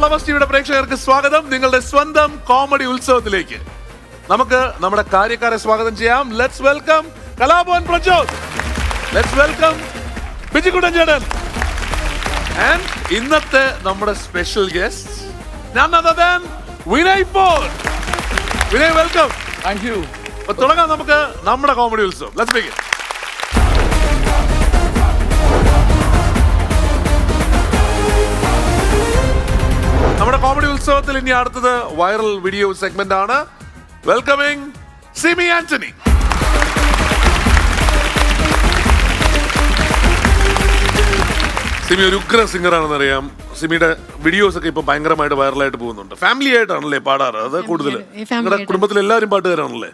Flowers ടിവിയുടെ പ്രേക്ഷകർക്ക് സ്വാഗതം. നിങ്ങളുടെ സ്വന്തം കോമഡി ഉത്സവത്തിലേക്ക് നമുക്ക് നമ്മുടെ കാര്യക്കാരെ സ്വാഗതം ചെയ്യാം. Let's welcome Kalabhavan Prajod. Let's welcome Bijikuttan ചേട്ടൻ. ആൻഡ് ഇന്നത്തെ നമ്മുടെ special guest none other than Vinay Paul. Vinay, welcome. Thank you. തുടങ്ങാം നമുക്ക് നമ്മുടെ കോമഡി ഉത്സവം. Let's begin. നമ്മുടെ കോമഡി ഉത്സവത്തിൽ ഇനി അടുത്തത് വൈറൽ വീഡിയോ സെഗ്മെന്റ് ആണ്. വെൽക്കമിങ് സിമി ആന്റണി. സിമി ഒരു ഉഗ്ര സിംഗർ ആണെന്ന് അറിയാം. സിമിയുടെ വീഡിയോസ് ഒക്കെ ഇപ്പൊ ഭയങ്കരമായിട്ട് വൈറലായിട്ട് പോകുന്നുണ്ട്. ഫാമിലി ആയിട്ടാണല്ലേ പാടാറ്? അത് കൂടുതൽ നിങ്ങളുടെ കുടുംബത്തിൽ എല്ലാവരും പാട്ടുകാരാണല്ലേ?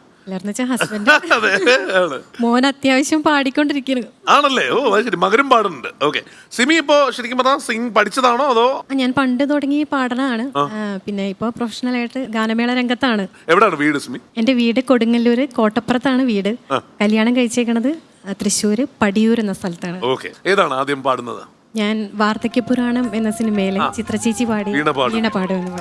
മോൻ അത്യാവശ്യം പാടിക്കൊണ്ടിരിക്കുന്നു. ആണല്ലേ? ഓ ശരി, മകനും പാടുന്നുണ്ട്. ഓക്കെ. സിമി ഇപ്പോ ശരിക്കും പറഞ്ഞാൽ സിംഗ് പഠിച്ചതാണോ അതോ? ഞാൻ പണ്ട് തുടങ്ങി പാടനാണ്. പിന്നെ ഇപ്പൊ പ്രൊഫഷണൽ ആയിട്ട് ഗാനമേള രംഗത്താണ്. എവിടെയാണ് വീട് സിമി? എന്റെ വീട് കൊടുങ്ങല്ലൂര് കോട്ടപ്പുറത്താണ് വീട്. കല്യാണം കഴിച്ചേക്കണത് തൃശ്ശൂര് പടിയൂർ എന്ന സ്ഥലത്താണ്. ഓക്കെ. ഏതാണ് ആദ്യം പാടുന്നത്? ഞാൻ വാർദ്ധക്യപുരാണം എന്ന സിനിമയിലെ ചിത്രചേച്ചി പാടി വീണ പാടുമെന്ന്.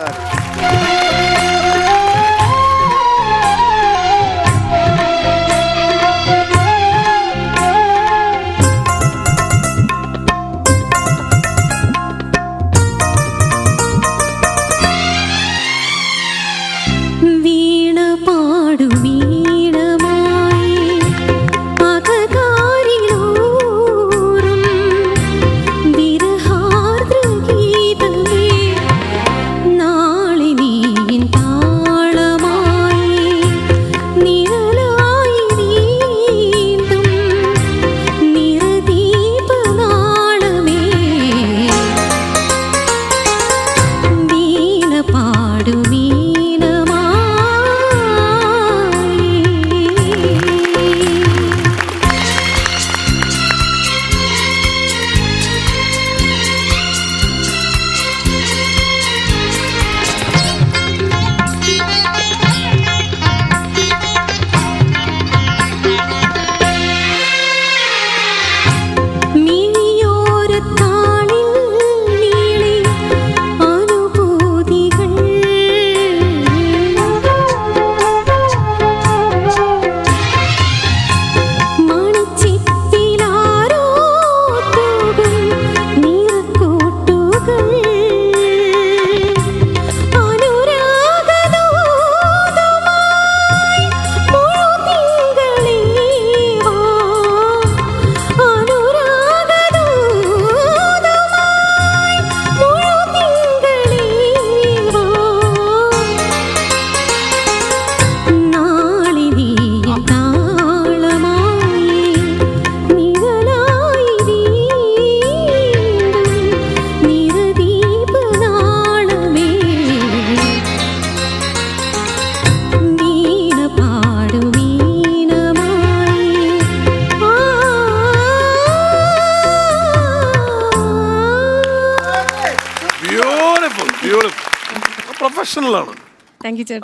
പ്രൊഫഷണലാണ്.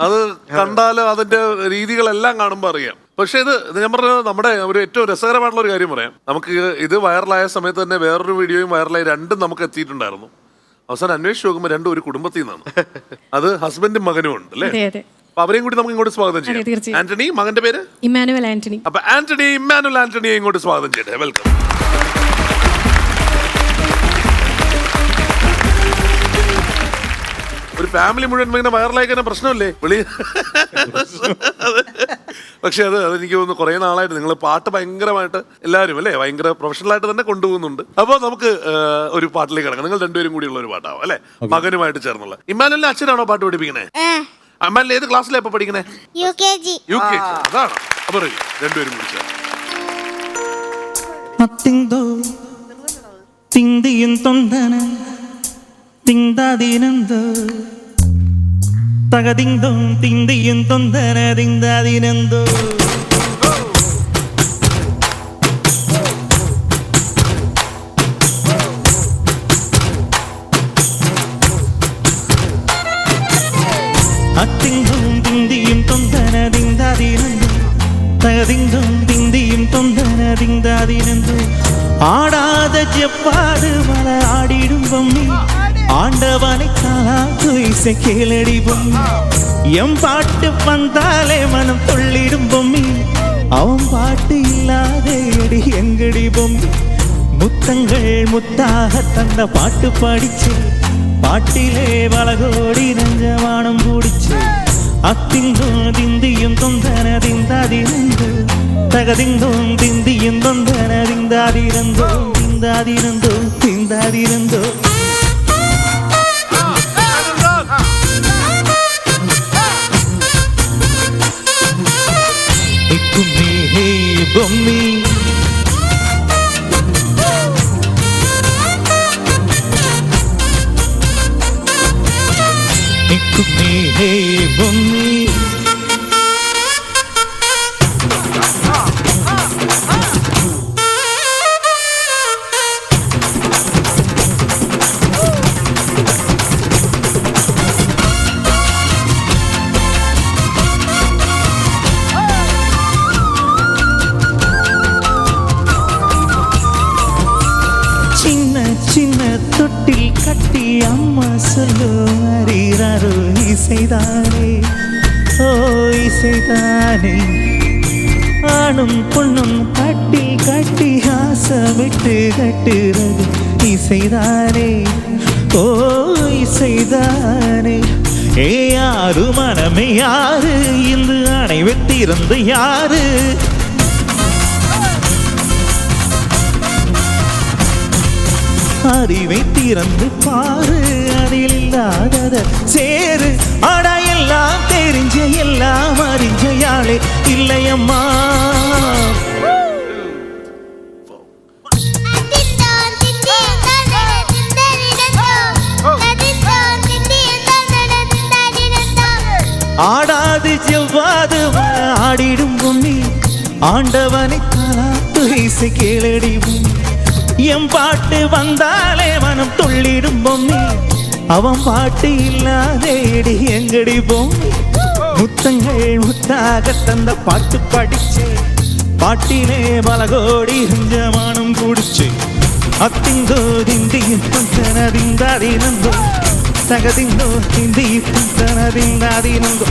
അത് കണ്ടാലും അതിന്റെ രീതികളെല്ലാം കാണുമ്പോൾ അറിയാം. പക്ഷെ ഇത് ഞാൻ പറഞ്ഞത് നമ്മുടെ ഒരു ഏറ്റവും രസകരമായിട്ടുള്ള ഒരു കാര്യം പറയാം. നമുക്ക് ഇത് വൈറലായ സമയത്ത് തന്നെ വേറൊരു വീഡിയോയും വൈറലായി, രണ്ടും നമുക്ക് എത്തിയിട്ടുണ്ടായിരുന്നു. അവസാനം അന്വേഷിച്ച് നോക്കുമ്പോൾ രണ്ടും ഒരു കുടുംബത്തിൽ നിന്നാണ്. അത് ഹസ്ബൻഡും മകനും ഉണ്ട് അല്ലേ? അപ്പൊ അവരെയും കൂടി നമുക്ക് ഇങ്ങോട്ട് സ്വാഗതം ചെയ്യാം. ആന്റണി, മകന്റെ പേര് ഇമ്മാനുവൽ ആന്റണി. അപ്പൊ ഇമ്മാനുവൽ ആന്റണിയെ ഇങ്ങോട്ട് സ്വാഗതം ചെയ്യട്ടെ. വെൽക്കം. ഒരു ഫാമിലി മുഴുവൻ ഇങ്ങനെ വൈറലായിക്കാൻ പ്രശ്നമല്ലേ വിളി? പക്ഷെ അതെനിക്ക് തോന്നുന്നു കുറെ നാളായിട്ട് നിങ്ങൾ പാട്ട് ഭയങ്കരമായിട്ട് എല്ലാവരും അല്ലേ ഭയങ്കര പ്രൊഫഷണൽ ആയിട്ട് തന്നെ കൊണ്ടുപോകുന്നുണ്ട്. അപ്പോൾ നമുക്ക് ഒരു പാട്ടിലേക്ക് കിടക്കാം. നിങ്ങൾ രണ്ടുപേരും കൂടിയുള്ള ഒരു പാട്ടാവും അല്ലെ, മകനുമായിട്ട് ചേർന്നുള്ള. ഇമ്മാനുവലിന്റെ അച്ഛനാണോ പാട്ട് പഠിപ്പിക്കണേ? ഇമ്മാനുവൽ ഏത് ക്ലാസ്സിലാണ് ഇപ്പൊ പഠിക്കണേ? UKG. അതാണ്. അപ്പൊ രണ്ടുപേരും കൂടി ചേർന്ന് തകതിന്തോ തിന്തിയും തൊന്തന തിന്താതിനെന്തോ അത്തിങ്കും തിന്തിയും തൊന്തന തിന്താതിനെന്തോ തകതിങ്കും തിന്തിയും തൊന്തന തിന്താതിനെന്തോ ആടാതെ ചെപ്പാട് മല ആടിടും പൊമ്മി ஆண்டவனை காலாத்து இசை கேளடி பொம்மி எம் பாட்டு வந்தாலே மனம் துள்ளிடும் பொம்மி அவன் பாட்டு இல்லாதே அடி எங்கடி பொம்மி முத்தங்கள் முத்தாக தந்த பாட்டு படிச்சு பாட்டிலே வளகோடி நெஞ்சவானம் பூடிச்சு அத்திங்கும் திந்தியும் தொந்தன திந்தாதிரந்து தகதிங்கும் திந்தியும் தொந்தன திந்தாதிரந்தோ திந்தாதிரந்தோ திந்தாதிரந்தோ பொம்மி பொம்மி சின்ன தொட்டில் கட்டி அம்மா சொல்லு அறிறாரோ இசைதானே ஓ இசைதானே ஆணும் பொண்ணும் கட்டி கட்டி ஆசை விட்டு கட்டுறது இசைதானே ஓ இசைதானே ஏ யாரு மனமே யாரு இந்த அணை வெத்திருந்து யாரு அறிவை திறந்து பாரு அதில் இல்லாதத சேரு ஆடா எல்லாம் தெரிஞ்ச எல்லாம் அறிஞ்ச யாழே இல்லையம்மா ஆடாது செவ்வாது ஆடிடும் பொம்மி ஆண்டவனை காலாத்து இசை கேளடி பொம்மி எம் பாட்டு வந்தாலே மனம் துள்ளிடும் பொம்மி அவன் பாட்டு இல்லாதேடி எங்கடி பொம்மி முத்தங்கள் முத்தாக தந்த பாட்டு படிச்சு பாட்டிலே பலகோடி ஹஞ்சமானம் குடிச்சு அத்திங்கோ திந்தியும் தனதிந்தாதினந்தோ தகதிங்கோ திந்தியும் தனதிந்தாதினந்தோ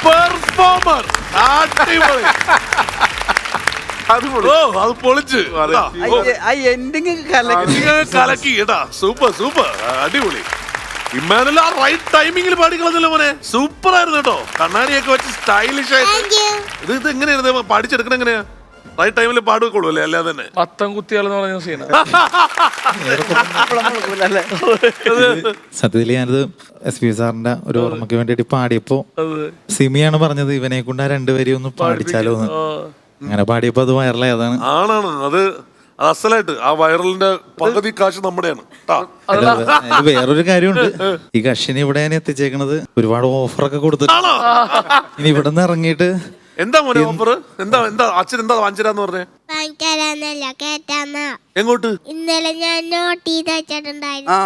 പെർഫോമർ അടിപൊളി അത് പൊളിച്ച് കലക്കി കേട്ടാ സൂപ്പർ സൂപ്പർ അടിപൊളി ഇമ്മാനുവൽ ആ റൈറ്റ് ടൈമിങ്ങിൽ പാടിക്കളഞ്ഞല്ലോ മോനെ സൂപ്പർ ആയിരുന്നു കേട്ടോ കണ്ണാടിയൊക്കെ വെച്ച് സ്റ്റൈലിഷ് ആയിട്ട് ഇത് എങ്ങനെയായിരുന്നു പഠിച്ചെടുക്കണ എങ്ങനെയാ റൈറ്റ് ടൈമിൽ പാടുകൊള്ളൂ അല്ലേ അല്ലാതെ തന്നെ പത്തം കുത്തിയാലെന്ന് പറഞ്ഞ സീന സത്യത്തിൽ ഞാനത് SP സാറിന്റെ ഒരു ഓർമ്മക്ക് വേണ്ടിട്ട് പാടിയപ്പോ സിമിയാണ് പറഞ്ഞത് ഇവനെ കൊണ്ട് ആ രണ്ടുപേരെയും ഒന്ന് പാടിച്ചാലോ എന്ന് അങ്ങനെ പാടിയപ്പോ അത് വൈറലായതാണ് ആണാണ് അത് അസലായിട്ട് ആ വൈറലിന്റെ പകുതി കാശ് നമ്മുടെയാണ് വേറൊരു കാര്യമുണ്ട് ഈ കഷിനെ ഇവിടെ ഞാൻ എത്തിച്ചേക്കണത് ഒരുപാട് ഓഫറൊക്കെ കൊടുത്തിട്ട് ഇനി ഇവിടെ നിന്ന് ഇറങ്ങിയിട്ട് എന്താ മോനെ ഓഫർ എന്താ എന്താ അച്ഛൻ എന്താ വാങ്ങിച്ചരാന്ന് പറഞ്ഞേ എങ്ങോട്ട് ഇന്നലെ ഞാൻ നോട്ട് ചെയ്ത് വെച്ചിട്ടുണ്ടായിരുന്നു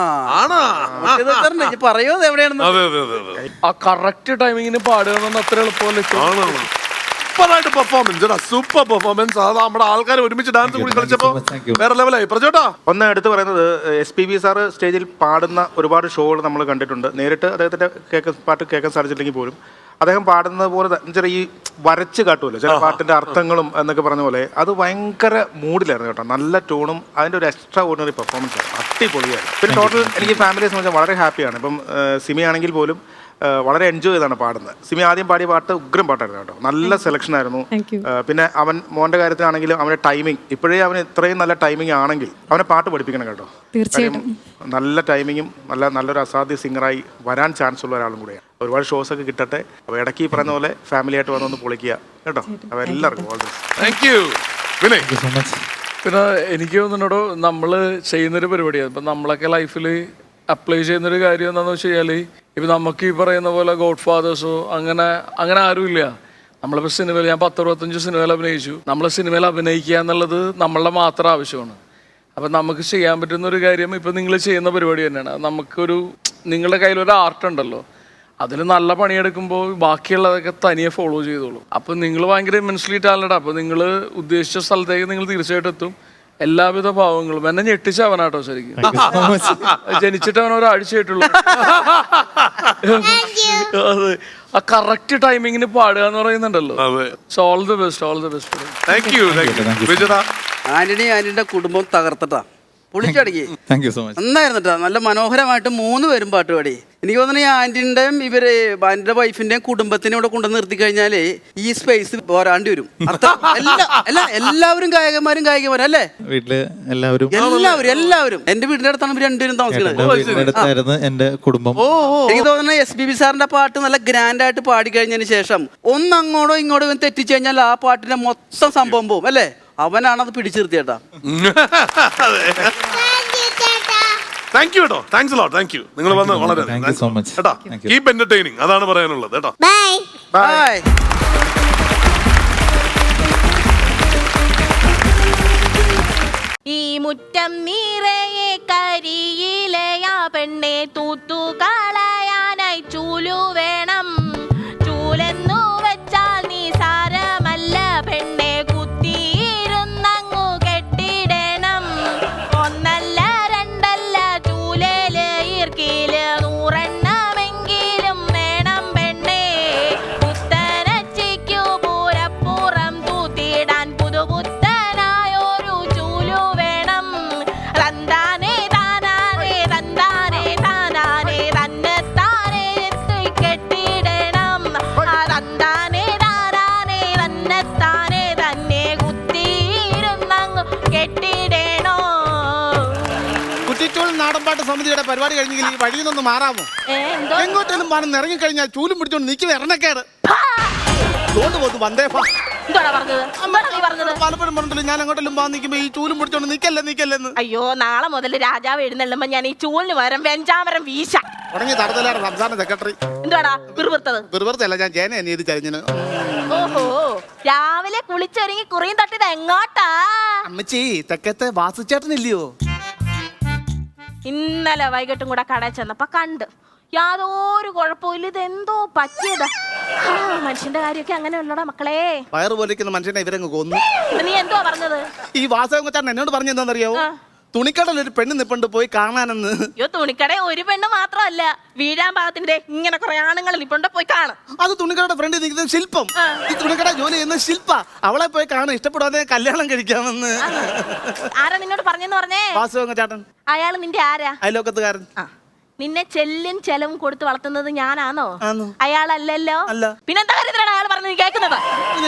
പറയോ എവിടെയാണെന്ന് ആ കറക്റ്റ് ടൈമിങ്ങിന് പാടുക അത്ര എളുപ്പമല്ല സൂപ്പറായിട്ട് പെർഫോമൻസ് സൂപ്പർ പെർഫോമൻസ് അത് നമ്മുടെ ആൾക്കാർ ഒരുമിച്ച് ഡാൻസ് കൂടി കളിച്ചപ്പോ വേറെ ലെവലായി പ്രജോട്ടാ ഒന്ന് എടുത്ത് പറയുന്നത് SPB സാറ് സ്റ്റേജിൽ പാടുന്ന ഒരുപാട് ഷോകൾ നമ്മൾ കണ്ടിട്ടുണ്ട് നേരിട്ട് അദ്ദേഹത്തിന്റെ പാട്ട് കേൾക്കാൻ സാധിച്ചില്ലെങ്കിൽ പോലും അദ്ദേഹം പാടുന്നത് പോലെ ചെറിയ ഈ വരച്ച് കാട്ടുമല്ലോ ചില പാട്ടിന്റെ അർത്ഥങ്ങളും എന്നൊക്കെ പറഞ്ഞ പോലെ അത് ഭയങ്കര മൂഡിലായിരുന്നു കേട്ടോ നല്ല ടൂണും അതിന്റെ ഒരു എക്സ്ട്രാ ഓർഡിനറി പെർഫോമൻസ് ആണ് അടിപൊളിയായിരുന്നു പിന്നെ ടോട്ടൽ എനിക്ക് ഫാമിലിയെ സംബന്ധിച്ച് വളരെ ഹാപ്പിയാണ് ഇപ്പം സിമി ആണെങ്കിൽ പോലും വളരെ എൻജോയ് ചെയ്താണ് പാടുന്നത് സിമി ആദ്യം പാടിയ പാട്ട് ഉഗ്രം പാട്ടായിരുന്നു കേട്ടോ നല്ല സെലക്ഷൻ ആയിരുന്നു പിന്നെ അവൻ മോന്റെ കാര്യത്തിലാണെങ്കിലും അവന്റെ ടൈമിങ് ഇപ്പോഴേ അവന് ഇത്രയും നല്ല ടൈമിംഗ് ആണെങ്കിൽ അവനെ പാട്ട് പഠിപ്പിക്കണം കേട്ടോ തീർച്ചയായിട്ടും നല്ല ടൈമിങ്ങും നല്ലൊരു അസാധ്യ സിംഗറായി വരാൻ ചാൻസ് ഉള്ള ഒരാളും കൂടെയാണ് ഒരുപാട് ഷോസ് ഒക്കെ കിട്ടട്ടെ അപ്പോൾ ഇടയ്ക്ക് ഈ പറയുന്ന പോലെ ഫാമിലി ആയിട്ട് വന്നൊന്ന് പൊളിക്കുക കേട്ടോ അപ്പോൾ എല്ലാവർക്കും പിന്നെ എനിക്ക് തോന്നുന്നുണ്ടോ നമ്മൾ ചെയ്യുന്നൊരു പരിപാടിയാണ് ഇപ്പം നമ്മളൊക്കെ ലൈഫിൽ അപ്ലൈ ചെയ്യുന്നൊരു കാര്യം എന്താണെന്ന് വെച്ച് കഴിഞ്ഞാൽ ഇപ്പം നമുക്ക് ഈ പറയുന്ന പോലെ ഗോഡ് ഫാദേഴ്സോ അങ്ങനെ ആരുമില്ല. നമ്മളിപ്പോൾ സിനിമയിൽ ഞാൻ 10-25 സിനിമയിൽ അഭിനയിച്ചു. നമ്മൾ സിനിമയിൽ അഭിനയിക്കുക എന്നുള്ളത് നമ്മളുടെ മാത്രം ആവശ്യമാണ്. അപ്പം നമുക്ക് ചെയ്യാൻ പറ്റുന്ന ഒരു കാര്യം ഇപ്പം നിങ്ങൾ ചെയ്യുന്ന പരിപാടി തന്നെയാണ്. നമുക്കൊരു നിങ്ങളുടെ കയ്യിലൊരു ആർട്ട് ഉണ്ടല്ലോ, അതിൽ നല്ല പണിയെടുക്കുമ്പോൾ ബാക്കിയുള്ളതൊക്കെ തനിയെ ഫോളോ ചെയ്തോളും. അപ്പം നിങ്ങൾ ഭയങ്കര ഇമ്മൻസ്ലി ടാലൻഡ്. അപ്പോൾ നിങ്ങൾ ഉദ്ദേശിച്ച സ്ഥലത്തേക്ക് നിങ്ങൾ തീർച്ചയായിട്ടും എത്തും. എല്ലാവിധ ഭാവങ്ങളും എന്നെ ഞെട്ടിച്ച അവനാട്ടോ ശരിക്കും. ജനിച്ചിട്ട് അവൻ ഒരാഴ്ചയായിട്ടുള്ളൂ. അതെ, ആ കറക്റ്റ് ടൈമിങ്ങിന് പാടുക എന്ന് പറയുന്നുണ്ടല്ലോ. All the best, all the best. Thank you. Antony ആന്റണിയുടെ കുടുംബം തകർത്തിട്ടാ, പൊളിച്ചടക്കി. Thank you so much. നന്നായിരുന്നിട്ടാ, നല്ല മനോഹരമായിട്ട് 3 പേരും പാട്ട് പാടി. എനിക്ക് തോന്നുന്നു ഈ ആന്റിന്റെയും ഇവര് ആന്റിന്റെ വൈഫിന്റെയും കുടുംബത്തിനെ ഇവിടെ കൊണ്ടു നിർത്തി കഴിഞ്ഞാല് ഈ സ്പേസ് പോരാണ്ടി വരും. എല്ലാവരും ഗായകന്മാരും അല്ലേ? വീട്ടില് എല്ലാവരും എന്റെ വീടിന്റെ അടുത്താണ് ഇവർ രണ്ടുപേരും താമസിക്കുന്നത്. എന്റെ കുടുംബം. എനിക്ക് തോന്നുന്നു SPB സാറിന്റെ പാട്ട് നല്ല ഗ്രാൻഡ് ആയിട്ട് പാടി കഴിഞ്ഞതിന് ശേഷം ഒന്ന് അങ്ങോട്ടോ ഇങ്ങോട്ടോ തെറ്റിച്ചു കഴിഞ്ഞാൽ ആ പാട്ടിന്റെ മൊത്തം സംഭവം പോവും അല്ലേ? അവനാണത് പിടിച്ചു നിർത്തിയേട്ടാ. താങ്ക് യു കേട്ടോ. Thanks lot. Thank you. നിങ്ങൾ വന്ന് വളരെ കേട്ടോ. കീപ് എന്റർടൈനിങ്, അതാണ് പറയാനുള്ളത് കേട്ടോ. Bye bye. ഈ മുറ്റം നിറയെ കരിയിലയാ പെണ്ണെ, തൂത്തുകളയാനായി ചൂലു വേണം. ചൂലെന്നു വെച്ചാൽ നീ സാരമല്ല പെണ്ണെ, കുത്തിയിരുന്നങ്ങു കെട്ടിടണം. ഒന്നല്ല രണ്ടല്ല ചൂലേല് ഈർക്കില് 100 എണ്ണമെങ്കിലും വേണം പെണ്ണെ. പുത്തനച്ചിക്കു പൂരപ്പുറം തൂത്തിടാൻ പുതുപുത്തനായൊരു ചൂലു വേണം. തന്താനേ താനാനേ തന്താനേ താനാനേ തന്നെത്താനേ കെട്ടിടണം. തന്താനേ താനാനേ തന്നെത്താനേ തന്നെ കുത്തിയിരുന്നങ്ങ് കെട്ടിടണോ. കുറ്റിച്ചോൾ നാടൻപാട്ട് സമിതിയുടെ പരിപാടി കഴിഞ്ഞെങ്കിൽ ഈ വഴിയിൽ നിന്ന് മാറാമോ? എങ്ങോട്ടേലും പറഞ്ഞ് ഇറങ്ങിക്കഴിഞ്ഞാൽ ചൂലും പിടിച്ചോണ്ട് നിൽക്കുന്ന എറണക്കേട് പലപ്പോഴും പറഞ്ഞില്ല. ഞാൻ എങ്ങോട്ടെങ്കിലും പോകാൻ നിൽക്കുമ്പോ ഈ ചൂലും പിടിച്ചോണ്ട് നിക്കല്ലെന്ന്. അയ്യോ, നാളെ മുതൽ രാജാവ് എഴുന്നള്ളുമ്പോ ഞാൻ ഈ ചൂലിന് പകരം വെഞ്ചാമരം വീശ തുടങ്ങി. തറുതലാണ് സംസ്ഥാന സെക്രട്ടറി. എന്തുവാടാ പിറുപിറുത്തത്? വെറുതെയല്ല, ഞാൻ ജേനെ അനിയത് ചരിഞ്ഞിന്. ഓഹോ, രാവിലെ കുളിച്ചൊരുങ്ങി കുറിയും തട്ടിത് എങ്ങോട്ടാ? അമ്മച്ചി, തെക്കത്തെ വാസുചേട്ടനില്ലയോ? ഇന്നലെ വൈകിട്ടും കൂടെ കടയിൽ ചെന്നപ്പോ കണ്ട്. യാതൊരു കുഴപ്പമില്ല, ഇതെന്തോ പറ്റിയതാ. മനുഷ്യന്റെ കാര്യമൊക്കെ അങ്ങനെ ഉള്ളടാ മക്കളെ. വയറ് പോലിരിക്കുന്ന മനുഷ്യനെ ഇവരങ്ങ് കൊന്നു. നീ എന്തുവാ പറഞ്ഞത്? ഈ വാസവൻ എന്നോട് പറഞ്ഞു എന്താണെന്നറിയാവോ? തുണിക്കടയിൽ ഒരു പെണ്ണ് നിപ്പണ്ട് പോയി കാണാനെന്ന്. അയ്യോ, തുണിക്കട ഒരു പെണ്ണ് മാത്രമല്ല, വീഴാൻ പാകത്തിന്റെ ഇങ്ങനെ കുറെ ആണുങ്ങൾ നിപ്പുണ്ട്, പോയി കാണും. അത് തുണിക്കടയുടെ ഫ്രണ്ടിൽ നിൽക്കുന്ന ശില്പം. ഈ തുണിക്കട ജോലി ചെയ്യുന്ന ശില്പ. അവളെ പോയി കാണും, ഇഷ്ടപ്പെടാതെ കല്യാണം കഴിക്കാമെന്ന്. ആരാ നിന്നോട് പറഞ്ഞെന്ന് പറഞ്ഞേ? വാസവൻ ചേട്ടൻ. അയാള് നിന്റെ ആരാ? അയലോക്കത്തുകാരൻ. നിന്നെ ചെല്ലും ചെലവും കൊടുത്ത് വളർത്തുന്നത് ഞാനാണോ? അയാളല്ലല്ലോ. പിന്നെന്താ കാര്യത്തിലാണ് അയാൾ പറഞ്ഞത് നീ കേൾക്കുന്നത്?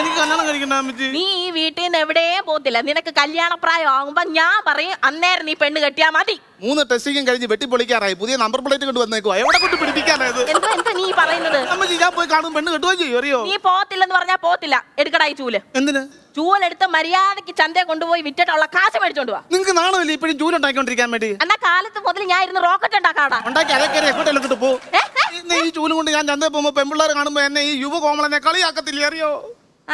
എനിക്ക് കല്യാണം കഴിക്കണ്ട. നീ ഈ വീട്ടിൽ നിന്ന് എവിടെയും പോത്തില്ല. നിനക്ക് കല്യാണപ്രായം ആകുമ്പോ ഞാൻ പറയും അന്നേരം നീ പെണ്ണ് കെട്ടിയാ മതി. 3 ടെസ്റ്റിംഗും കഴിഞ്ഞ് വെട്ടിപ്പൊളിക്കാറായി. പുതിയ നമ്പർ പ്ലേറ്റ് കൊണ്ട് വന്നേക്കോ. എവിടെ കൊണ്ട് പിടിപ്പിക്കാനായത്? എന്താ നീ പറയുന്നത്? ഞാൻ പോയി കാണും, പെണ്ണ് കെട്ടുകയും ചെയ്യും. അറിയോ? നീ പോത്തില്ലെന്ന് പറഞ്ഞാ പോത്തില്ല. എടുക്കടായി ചൂല്. എന്തിന്? ചൂലെടുത്ത് മര്യാദക്ക് ചന്തയെ കൊണ്ടുപോയി വിറ്റിട്ടുള്ള കാശ് മേടിച്ചോണ്ട് പോവാ. നിങ്ങൾക്ക് നാണമില്ല ഇപ്പഴും ചൂലുണ്ടാക്കിക്കൊണ്ടിരിക്കാൻ വേണ്ടി? എന്നാ കാലത്ത് മുതൽ ഞാൻ ഇരുന്ന് റോക്കറ്റ് ഉണ്ടാക്കാടാ. ഉണ്ടാക്കി അതേക്കറി എങ്ങോട്ടെല്ലാം പോ. ഈ ചൂലും കൊണ്ട് ഞാൻ ചന്തയിൽ പോകുമ്പോ പെൺപിള്ളേർ കാണുമ്പോ എന്നെ ഈ യുവ കോമളനെ കളിയാക്കത്തില്ല, അറിയോ?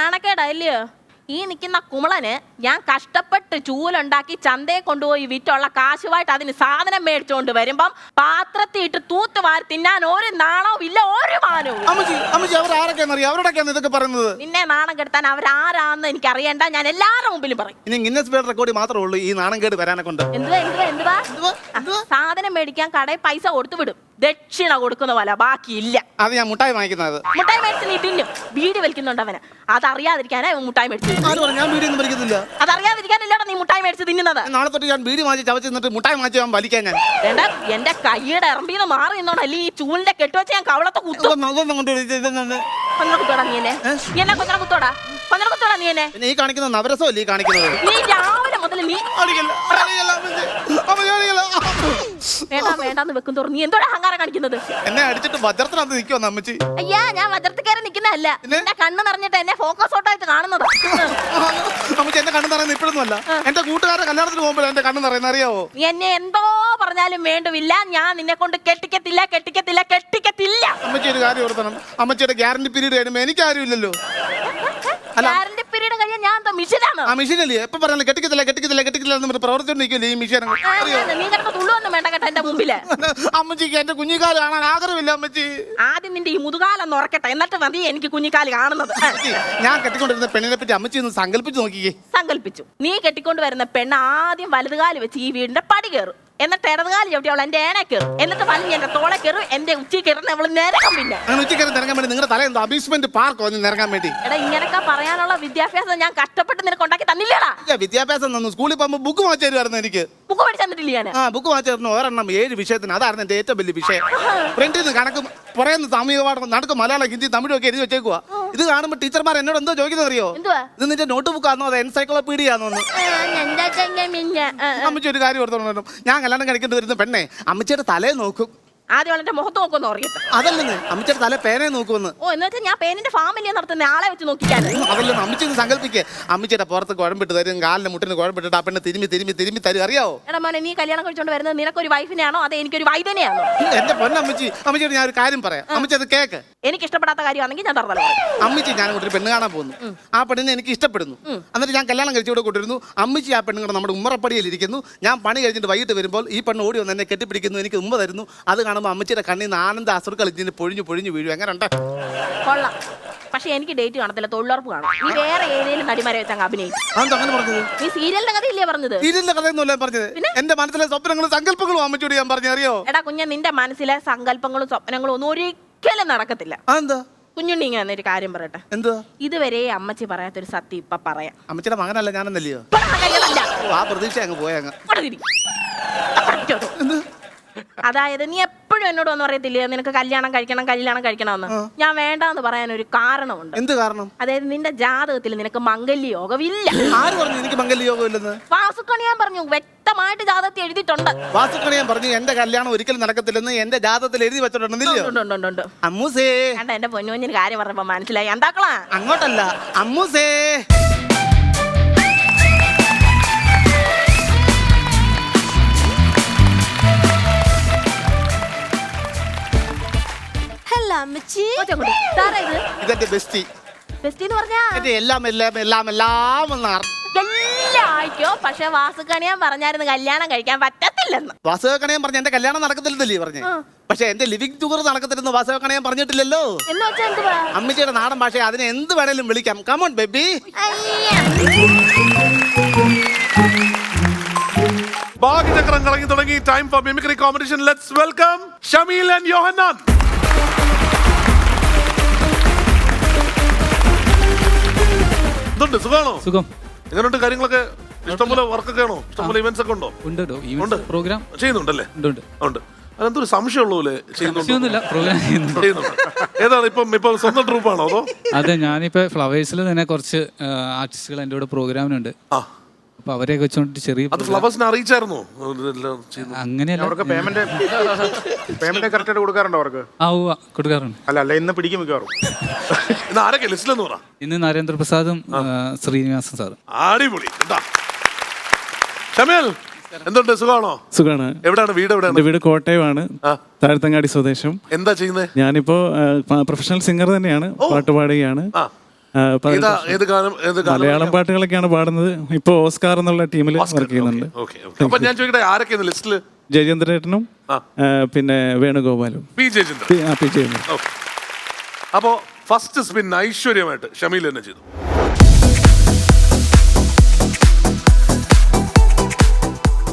ആണക്കേടാ ഇല്ലയോ? ഈ നിൽക്കുന്ന കുമളന് ഞാൻ കഷ്ടപ്പെട്ട് ചൂലുണ്ടാക്കി ചന്തയെ കൊണ്ടുപോയി വിറ്റുള്ള കാശുമായിട്ട് അതിന് സാധനം മേടിച്ചോണ്ട് വരുമ്പം പാത്രത്തിട്ട് തൂത്ത് വാരി തിന്നാൻ ഒരു നാണവും ഇല്ല, ഒരു മാനവും. അവരോടൊക്കെയാണ് ഇതൊക്കെ പറയുന്നത്. നിന്നെ നാണം കെടുത്താൻ അവരാരാന്ന് എനിക്ക് അറിയണ്ട, ഞാൻ എല്ലാവരുടെ മുമ്പിലും പറയും. ഇനി ഗിന്നസ് വേൾഡ് റെക്കോർഡ് മാത്രമേ ഉള്ളൂ ഈ നാണം കേട് വരാനെ കൊണ്ട്. സാധനം മേടിക്കാൻ കടയിൽ പൈസ കൊടുത്തു വിടും, ദക്ഷിണ കൊടുക്കുന്ന പോലെ ബാക്കിയില്ല. അത് ഞാൻ മുട്ടായി വാങ്ങിക്കുന്നത്. മുട്ടായി മേടിച്ച് നീ തിന്നും. വീട് വലിക്കുന്നുണ്ട് അവന്, അതറിയാതിരിക്കാനാ മുട്ടായി മേടിച്ചു. ഞാൻ ബീഡിയൊന്നും വലിക്കുന്നില്ല. അതറിയാതിരിക്കാനില്ലടാ നീ മുട്ടായി മേടിച്ച് തിന്നുന്നത്. നാളെ തൊട്ട് ഞാൻ ബീഡി വാങ്ങിച്ച് ചവച്ച് നിന്നിട്ട് മുട്ടായി വാങ്ങിച്ച് ഞാൻ വലിക്കാൻ. ഞാൻ എന്റെ കൈയുടെ ഇറമ്പിന്ന് മാറി നിന്നോണ്ടല്ലേ ഈ ചൂലിന്റെ കെട്ടുവെച്ച് ഞാൻ കവളത്തെ കുത്തും. കുത്തോടാ നീ എന്നെ, എന്നെ കൊന്നട കുത്തോടാ, കൊന്നട കുത്തോടാ നീ എന്നെ. ഈ കാണിക്കുന്ന നവരസമല്ലേ ഈ കാണിക്കുന്നത്? നീ രാവിലെ മുതൽ നീ വേണ്ടാന്ന് വെക്കും തോറും നീ എന്തോടാ അഹങ്കാരം കാണിക്കുന്നത്? എന്നെ അടിച്ചിട്ട് വജ്രത്തിനകത്ത് നിൽക്കുവോ അമ്മച്ചി? അയ്യാ, ഞാൻ വജ്രത്തിക്കയറി നിൽക്കുന്നതല്ല, എന്റെ കണ്ണ് നിറഞ്ഞിട്ട് എന്നെ ഫോക്കസ് ഔട്ടായിട്ട് കാണുന്നത്. അമ്മച്ചി എന്റെ കണ്ണ് നിറയുന്ന ഇപ്പോഴൊന്നും അല്ല, എന്റെ കൂട്ടുകാരെ കല്യാണത്തിന് പോകുമ്പോൾ എന്റെ കണ്ണ് നിറയുന്ന അറിയാവോ? നീ എന്നെ എന്തോ പറഞ്ഞാലും വേണ്ടുമില്ല, ഞാൻ നിന്നെ കൊണ്ട് കെട്ടിക്കത്തില്ല. അമ്മച്ചി ഒരു കാര്യം ഓർത്തണം, അമ്മച്ചിയുടെ ഗ്യാരണ്ടി പീരീഡ് കഴിയുമ്പോ എനിക്ക് ആരും ഇല്ലല്ലോ. ഗ്യാരണ്ടി പീരീഡ് കഴിഞ്ഞാൽ ചെയ്യാൻ ഞാൻ എന്താ മിഷനാണ്? ആ മെഷീനല്ലേ എപ്പൊ പറഞ്ഞാലും കെട്ടിക്കത്തില്ല എന്ന് പ്രവർത്തിച്ചോണ്ടിരിക്കില്ലേ ഈ മെഷീൻ. നീ കിടന്ന് തുള്ളുവൊന്നും വേണ്ട കേട്ടോ എന്റെ മുമ്പില്. അമ്മച്ചിക്ക് എന്റെ കുഞ്ഞിക്കാല് കാണാൻ ആഗ്രഹമില്ല അമ്മച്ചി. ആദ്യം നിന്റെ ഈ മുതുകാലം ഉറക്കട്ടെ, എന്നിട്ട് മതി എനിക്ക് കുഞ്ഞിക്കാല് കാണുന്നത്. ഞാൻ കെട്ടിക്കൊണ്ടിരുന്ന പെണ്ണിനെ പറ്റി അമ്മച്ചി ഒന്ന് സങ്കല്പിച്ച് നോക്കിക്കേ. സങ്കല്പിച്ചു. നീ കെട്ടിക്കൊണ്ട് വരുന്ന പെണ്ണ് ആദ്യം വലതുകാല് വെച്ച് ഈ വീടിന്റെ പടി കയറും, എന്നിട്ട് ഇടതുകാലി ചവിട്ടി അവൾ എന്റെ ഏനെ കയറും, എന്നിട്ട് വലിയ എന്റെ തോളെ കയറും, എന്റെ ഉച്ചി കയറുന്ന അവള് നിരകം. പിന്നെ അങ്ങനെ ഉച്ചക്കരം നിറങ്ങാൻ വേണ്ടി നിങ്ങളുടെ തല എന്തോ അമ്യൂസ്മെന്റ് പാർക്ക് വന്ന് നിറങ്ങാൻ വേണ്ടി. എടാ ഇങ്ങനൊക്കെ പറയാനുള്ള വിദ്യാഭ്യാസം ഞാൻ കഷ്ടപ്പെട്ട് നിനക്ക് ഉണ്ടാക്കി തന്നില്ലടാ. വിദ്യാഭ്യാസം തന്നു. സ്കൂളിൽ പോകുമ്പോൾ ബുക്ക് വാങ്ങിച്ചു തരുമായിരുന്നു എനിക്ക്. ബുക്ക് പഠിച്ചു തന്നിട്ടില്ല ഞാൻ. ആ ബുക്ക് വാങ്ങിച്ചു തരുന്നു ഒരെണ്ണം 7 വിഷയത്തിന്. അതായിരുന്നു എന്റെ ഏറ്റവും വലിയ വിഷയം. ഫ്രണ്ടിൽ നിന്ന് കണക്കും പറയുന്ന സാമൂഹിക പാഠം നടക്കും, മലയാളം ഹിന്ദി തമിഴും ഒക്കെ എഴുതി വെച്ചേക്കുവാ. ഇത് കാണുമ്പോൾ ടീച്ചർമാർ എന്നോട് എന്തോ ചോദിക്കുന്നത് അറിയോ? ഇത് നിന്റെ നോട്ട് ബുക്ക് ആണോ അത് എൻസൈക്ലോപീഡിയ ആണോ? അമ്മച്ചി ഒരു കാര്യം ഓർത്തോണം, ഞാൻ കല്യാണം കഴിക്കേണ്ടി വരുന്ന പെണ്ണെ അമ്മച്ചിയുടെ തലേ നോക്കും. ആദ്യം അവളെന്റെ മുഖത്ത് നോക്കുമെന്ന് അറിയട്ടെ. അതല്ലെന്ന് അമ്മച്ചിയുടെ തല പേനെ നോക്കുമെന്ന്. ഓ എന്ന് വെച്ചാൽ ഞാൻ പേനിന്റെ ഫാമിലിയെ നടത്തുന്ന ആളെ വെച്ച് നോക്കിക്കാൻ. അതല്ലെന്ന് അമ്മച്ചി സങ്കല്പിക്കേ. അമ്മച്ചിയുടെ പുറത്ത് കുഴമ്പിട്ട് തരും, കാലിന്റെ മുട്ടിന് കുഴമ്പിട്ടിട്ട് ആ പെണ്ണ് തിരുമ്പി തരും. അറിയാവോ? എടാ മോനെ, നീ കല്യാണം കഴിച്ചോണ്ട് വരുന്നത് നിനക്കൊരു വൈഫിനെയാണോ അതോ എനിക്കൊരു വൈദ്യനെയാണോ? എന്റെ പൊന്നമ്മച്ചി, അമ്മച്ചിയോട് ഞാൻ ഒരു കാര്യം പറയാം. അമ്മച്ചി അത് കേക്ക്. എനിക്ക് ഇഷ്ടപ്പെടാത്ത കാര്യമാണെങ്കിൽ ഞാൻ തറവല. അമ്മച്ചി ഞാൻ ഒരു പെണ്ണ് കാണാൻ പോകുന്നു. ആ പെണ്ണിനെ എനിക്ക് ഇഷ്ടപ്പെടുന്നു. എന്നിട്ട് ഞാൻ കല്യാണം കഴിച്ചുകൂടെ കൊണ്ടിരുന്നു. അമ്മച്ചി ആ പെണ്ണുങ്ങളുടെ നമ്മുടെ ഉമ്മറപ്പടിയിൽ ഇരിക്കുന്നു. ഞാൻ പണി കഴിഞ്ഞിട്ട് വൈകിട്ട് വരുമ്പോൾ ഈ പെണ്ണ് ഓടി വന്ന് എന്നെ കെട്ടിപ്പിടിക്കുന്നു, എനിക്ക് ഉമ്മ തരുന്നു. അത് കാണുമ്പോൾ അമ്മച്ചിയുടെ കണ്ണിൽ ആനന്ദ അസുറുക്കൾ ഇതിന് പൊഴിഞ്ഞു വീഴും. എങ്ങനെ ഉണ്ട്? കൊള്ളാം. പക്ഷെ എനിക്ക് ഡേറ്റ് കാണത്തില്ല, തൊഴിലുറപ്പ് കാണും. നീ വേറെ ഏതെങ്കിലും നടിമാരെ വെച്ച് അങ്ങ് അഭിനയിച്ചു. അങ്ങനെ പറഞ്ഞത്? നീ സീരിയലിന്റെ കഥയില്ലേ പറഞ്ഞത്? സീരിയലിന്റെ കഥയൊന്നുമല്ല പറഞ്ഞത്. എന്റെ മനസ്സിലെ സ്വപ്നങ്ങളും സങ്കല്പങ്ങളും അമ്മച്ചോട് ഞാൻ പറഞ്ഞു. അറിയോ? എടാ കുഞ്ഞ, നിന്റെ മനസ്സിലെ സങ്കല്പങ്ങളും സ്വപ്നങ്ങളും ഒന്നും ഒരിക്കലും നടക്കത്തില്ല. എന്താ കുഞ്ഞുണ്ണി ഇങ്ങനെ എന്നൊരു കാര്യം പറയട്ടെ. എന്താ? ഇതുവരെ അമ്മച്ചി പറയാത്തൊരു സത്യം ഇപ്പൊ പറയാം. അമ്മച്ചിയുടെ മകനല്ല ഞാനെന്നല്ലയോ? ആ പ്രതീക്ഷ അങ്ങ് പോയങ്ങ്. അതായത് നീ എപ്പോഴും എന്നോട് ഒന്നും പറയത്തില്ലേ നിനക്ക് കല്യാണം കഴിക്കണമെന്ന്. ഞാൻ വേണ്ടാന്ന് പറയാൻ ഒരു കാരണമുണ്ട്. എന്ത് കാരണം? അതായത് നിന്റെ ജാതകത്തിൽ നിനക്ക് മംഗല്യ യോഗമില്ല. ആര് പറഞ്ഞു എനിക്ക് മംഗല്യ യോഗം ഇല്ലെന്ന്? വാസുക്കണിയാൻ പറഞ്ഞു, വ്യക്തമായിട്ട് ജാതകത്തിൽ എഴുതിയിട്ടുണ്ട്. വാസുക്കണിയാൻ പറഞ്ഞു എന്റെ കല്യാണം ഒരിക്കലും നടക്കത്തില്ലെന്ന് എന്റെ ജാതകത്തിൽ എഴുതി വെച്ചിട്ടുണ്ടെന്നില്ല. അമ്മൂസേ കണ്ട എന്റെ പൊന്നുകുഞ്ഞിന് കാര്യം പറഞ്ഞപ്പോ മനസ്സിലായി. എന്താക്കളാ? അങ്ങോട്ടല്ല അമ്മൂസേ. ഇതെന്റെ ബെസ്റ്റി. ബെസ്റ്റി എന്ന് പറഞ്ഞാ എല്ലാം ആയിക്കോ. പക്ഷെ വാസുക്കണിയാൻ പറഞ്ഞായിരുന്നു കല്യാണം കഴിക്കാൻ പറ്റത്തില്ലെന്ന്. വാസുകണിയാൻ പറഞ്ഞ എന്റെ കല്യാണം നടക്കത്തില്ലെന്നല്ലേ പറഞ്ഞു. പക്ഷെ എന്റെ ലിവിംഗ് ടുഗർ നടക്കത്തില്ലെന്ന് വാസുകണിയാൻ പറഞ്ഞിട്ടില്ലല്ലോ. അമ്മച്ചിയുടെ നാടൻ ഭാഷ അതിനെ എന്ത് വേണേലും വിളിക്കാം. Come on baby. ഭാഗ്യചക്രം കറങ്ങി തുടങ്ങി. Time for mimicry competition. Let's welcome Shameel and Yohannan. എന്തുണ്ട്, സുഖാണോ? സുഖം. എങ്ങനെയുണ്ട് കാര്യങ്ങളൊക്കെ? ഇഷ്ടംപോലെ വർക്കൊക്കെ ആണോ? ഇഷ്ടംപോലെ ഇവന്റ്സ് ഒക്കെ ഉണ്ടോ? ഉണ്ട്. പ്രോഗ്രാം ചെയ്യുന്നുണ്ടല്ലേ? ഉണ്ട്. അതെന്തൊരു സംശയമുള്ളൂ. ചെയ്യുന്നുണ്ട്. ഏതാണ് ഇപ്പം സ്വന്തം ട്രൂപ്പാണോ അതോ? അതെ, ഞാനിപ്പോ ഫ്ലവേഴ്സിൽ തന്നെ കുറച്ച് ആർട്ടിസ്റ്റുകൾ എൻ്റെ കൂടെ പ്രോഗ്രാമിനുണ്ട്. അപ്പൊ അവരെയൊക്കെ വെച്ചോണ്ട് ചെറിയ ഫ്ലവേഴ്സിനെ അറിയിച്ചായിരുന്നോ? അങ്ങനെയല്ല, അവർക്ക് പേയ്മെന്റ് കറക്റ്റായിട്ട് കൊടുക്കാറുണ്ടോ അവർക്ക്? കൊടുക്കാറുണ്ട്. അല്ല ഇന്ന് പിടിക്കും മിക്കവാറും. ആരൊക്കെ ലിസ്റ്റിലെന്ന് പറ. ഇന്ന് നരേന്ദ്രപ്രസാദും ശ്രീനിവാസൻ സാറും. അടിപൊളി. ഷമീൽ, എന്തുണ്ട്, സുഖമാണോ? സുഖാണ്. എവിടെയാണ് വീട്? എന്റെ വീട് കോട്ടയമാണ്, താഴത്തങ്ങാടി സ്വദേശം. എന്താ ചെയ്യുന്നത്? ഞാനിപ്പോ പ്രൊഫഷണൽ സിംഗർ തന്നെയാണ്, പാട്ട് പാടുകയാണ്. മലയാളം പാട്ടുകളൊക്കെയാണ് പാടുന്നത്. ഇപ്പൊ ഓസ്കാർ എന്നുള്ള ടീമിൽ വർക്ക് ചെയ്യുന്നുണ്ട്. ഞാൻ ചോദിക്കട്ടെ, ആരൊക്കെയാണ് ലിസ്റ്റില്? ജയചന്ദ്രേട്ടനും പിന്നെ വേണുഗോപാലും. പി ജയചന്ദ്രൻ. അപ്പോ ഫസ്റ്റ് സ്പിൻ ഐശ്വര്യമായിട്ട് ഷമീൽ തന്നെ ചെയ്തു.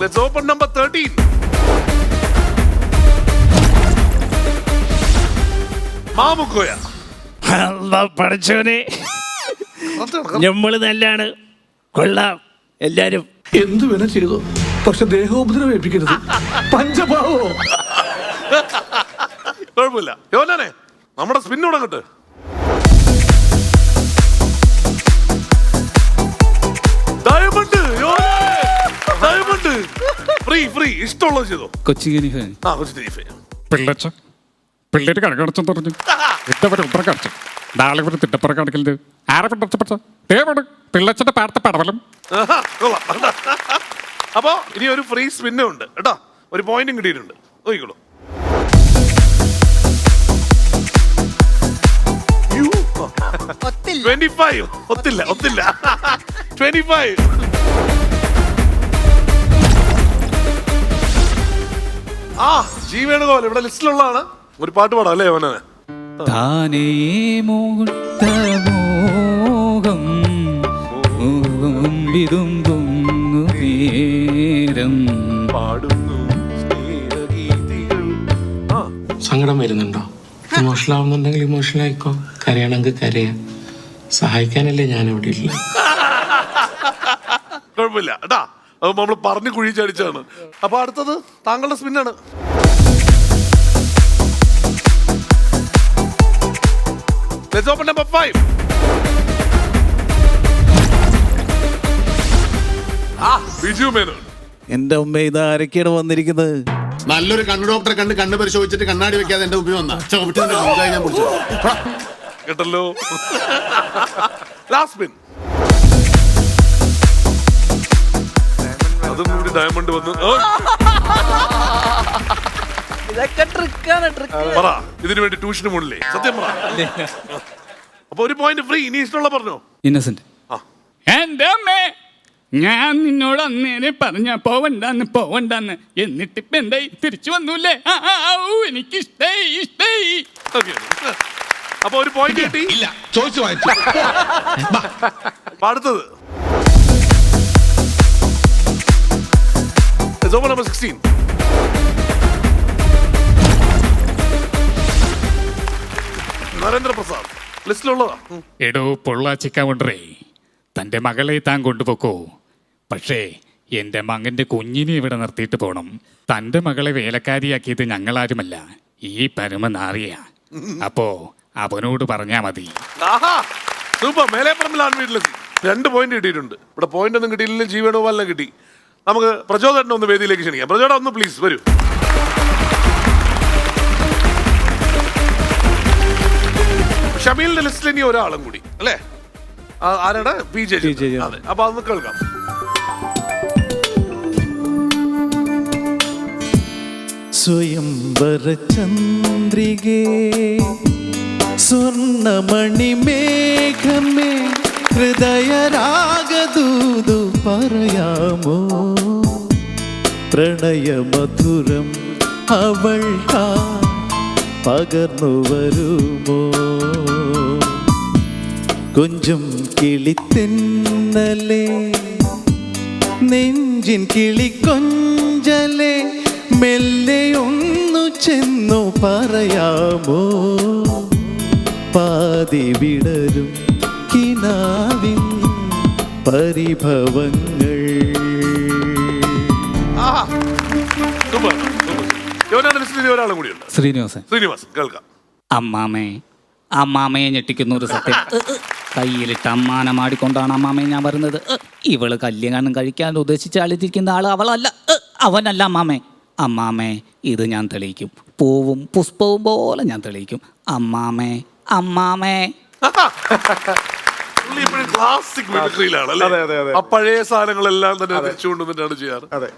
Let's open number 13. മാമുക്കോയ. പഠിച്ചോനെ, നമ്മള് നല്ലാണ്, കൊള്ളാം എല്ലാരും. എന്തു വേണം ചെയ്തു, പക്ഷെ ദേഹോപദ്രവം ഏൽപ്പിക്കരുത്. പഞ്ചഭാവോ? കുഴപ്പമില്ല. യോഹന്നാനെ, നമ്മുടെ സ്പിൻ തുടങ്ങട്ടെ. ഡയമണ്ട്. ഡയമണ്ട്. ഫ്രീ ഇഷ്ടമുള്ളത് ചെയ്തോ. കൊച്ചിൻ പിള്ളേര് കടകടച്ചു പറഞ്ഞു ഉത്തരക്കടച്ചു നാളെ ഇവിടെ തിട്ടപ്പുറ കടക്കല് ആരെ പിള്ളച്ചന്റെ പാടത്തെ പടവലും. അപ്പൊ ഇനി ഒരു ഫ്രീ സ്പിന്നും ഉണ്ട് കേട്ടോ. ഒരു പോയിന്റും കിട്ടിയിട്ടുണ്ട്. നോക്കിക്കോളൂ. 25. ഒത്തില്ല 25. ആ ജി വേണുഗോപാൽ ഇവിടെ ലിസ്റ്റിലുള്ളതാണ്. ഒരു പാട്ട് പാടാം അല്ലേ അവനെ? താനേ മോഹം വിതുമ്പുന്നു നേരം പാടുന്നു സ്നേഹഗീതികൾ. ആ സങ്കടം വരുന്നുണ്ടോ? ഇമോഷണൽ ആവുന്നുണ്ടെങ്കിൽ ഇമോഷണൽ ആയിക്കോ, കരയണമെങ്കിൽ കരയാം. സഹായിക്കാനല്ലേ ഞാൻ ഇവിടെ ഇല്ല. കുഴപ്പമില്ല കേട്ടാ, അത് നമ്മൾ പറഞ്ഞു കുഴി ചടിച്ചാണ്. അപ്പൊ അടുത്തത് താങ്കളുടെ സ്പിന്നാണ്. Let's open number 5. Biju Menon. എന്റെ ഉമ്മ ഇത് ആരൊക്കെയാണ് വന്നിരിക്കുന്നത്? നല്ലൊരു കണ്ണു ഡോക്ടറെ കണ്ണ് പരിശോധിച്ചിട്ട് കണ്ണാടി വെക്കാതെ എന്റെ മുമ്പിൽ വന്ന കേട്ടല്ലോ. Last spin. അതും കൂടി ഡയമണ്ട് വന്നു. ഇതൊക്കെ ട്രിക്കാണ്, ട്രിക്ക്. പറ, ഇതിനു വേണ്ടി ട്യൂഷന് മുന്നിലേ സത്യം പറ. അപ്പൊ ഒരു പോയിന്റ് ഫ്രീ. ഇനി ഇഷ്ടമുള്ള പറഞ്ഞോ. ഇന്നസെന്റ്. എന്റെ അമ്മേ, ഞാൻ നിന്നോട് അന്നേരെ പറഞ്ഞ പോവണ്ടെന്ന് എന്നിട്ടിപ്പ എന്തായി? തിരിച്ചു വന്നൂല്ലേ? എനിക്ക് ഇഷ്ടായി. അപ്പൊ ഒരു പോയിന്റ് കിട്ടി. ഇല്ല, ചോദിച്ചു വായിച്ചു. അടുത്തത് number 16. നരേന്ദ്രപ്രസാദ് ലിസ്റ്റിലുള്ളതാ. എടോ പൊള്ളാച്ചി കൗണ്ടറേ, തൻ്റെ മകളെ താൻ കൊണ്ടുപോക്കോ. പക്ഷേ എൻ്റെ മകൻ്റെ കുഞ്ഞിനെ ഇവിടെ നിർത്തിയിട്ട് പോകണം. തൻ്റെ മകളെ വേലക്കാരിയാക്കിയത് ഞങ്ങളാരുമല്ല, ഈ പരമനാറിയ. അപ്പോ അവനോട് പറഞ്ഞാ മതി. സൂപ്പർ. മേലെപ്പറമ്പിലാണ് വീട്ടിലെത്തി. 2 പോയിന്റ് കിട്ടിയിട്ടുണ്ട്. ഇവിടെ പോയിന്റ് ഒന്നും കിട്ടിയില്ലെങ്കിലും ജി വേണുഗോപാലിനെ കിട്ടി. നമുക്ക് പ്രചോദനം ഒന്ന് വേദിയിലേക്ക് ക്ഷണിക്കാം. പ്രചോദനം ഒന്ന് പ്ലീസ് വരൂ. ഷമീലിന്റെ ലിസ്റ്റിൽ ഇനി ഒരാളും കൂടി അല്ലേ? ആരാണ്? P J. അതെ, അപ്പൊ അതൊന്ന് കേൾക്കാം. സ്വയംവര ചന്ദ്രികേ സ്വർണമണിമേഘമേ ഹൃദയരാഗദൂതു പറയാമോ പ്രണയമധുരം അവൾ പകർന്നു വരുമോ കൊഞ്ചും കിളിത്തെന്നലേ നെഞ്ചിൻ കിളിക്കൊഞ്ചലേ മെല്ലെ ഒന്നു ചെന്നു പറയാമോ പാതി വിടരും കിനാവിൻ പരിഭവങ്ങൾ. ഒരാളും കൂടിയുണ്ട്. ശ്രീനിവാസൻ കേൾക്കാം. അമ്മാമയെ ഞെട്ടിക്കുന്ന ഒരു സത്യം. കയ്യിലിട്ട് അമ്മാനമാടിക്കൊണ്ടാണ് അമ്മാമയെ ഞാൻ വരുന്നത്. ഇവള് കല്യാണം കഴിക്കാൻ ഉദ്ദേശിച്ച് അളിച്ചിരിക്കുന്ന ആള് അവളല്ല, അവനല്ല അമ്മാമേ. അമ്മാമേ, ഇത് ഞാൻ തെളിയിക്കും. പൂവും പുഷ്പവും പോലെ ഞാൻ തെളിയിക്കും. അമ്മാമേ. ക്ലാസിക് മിമിക്രിയിലാണ് അല്ലേ? ആ പഴയ സാധനങ്ങളെല്ലാം തന്നെ തിരിച്ചുകൊണ്ടുവന്നിട്ടാണ് ചെയ്യാറ്. അതെ.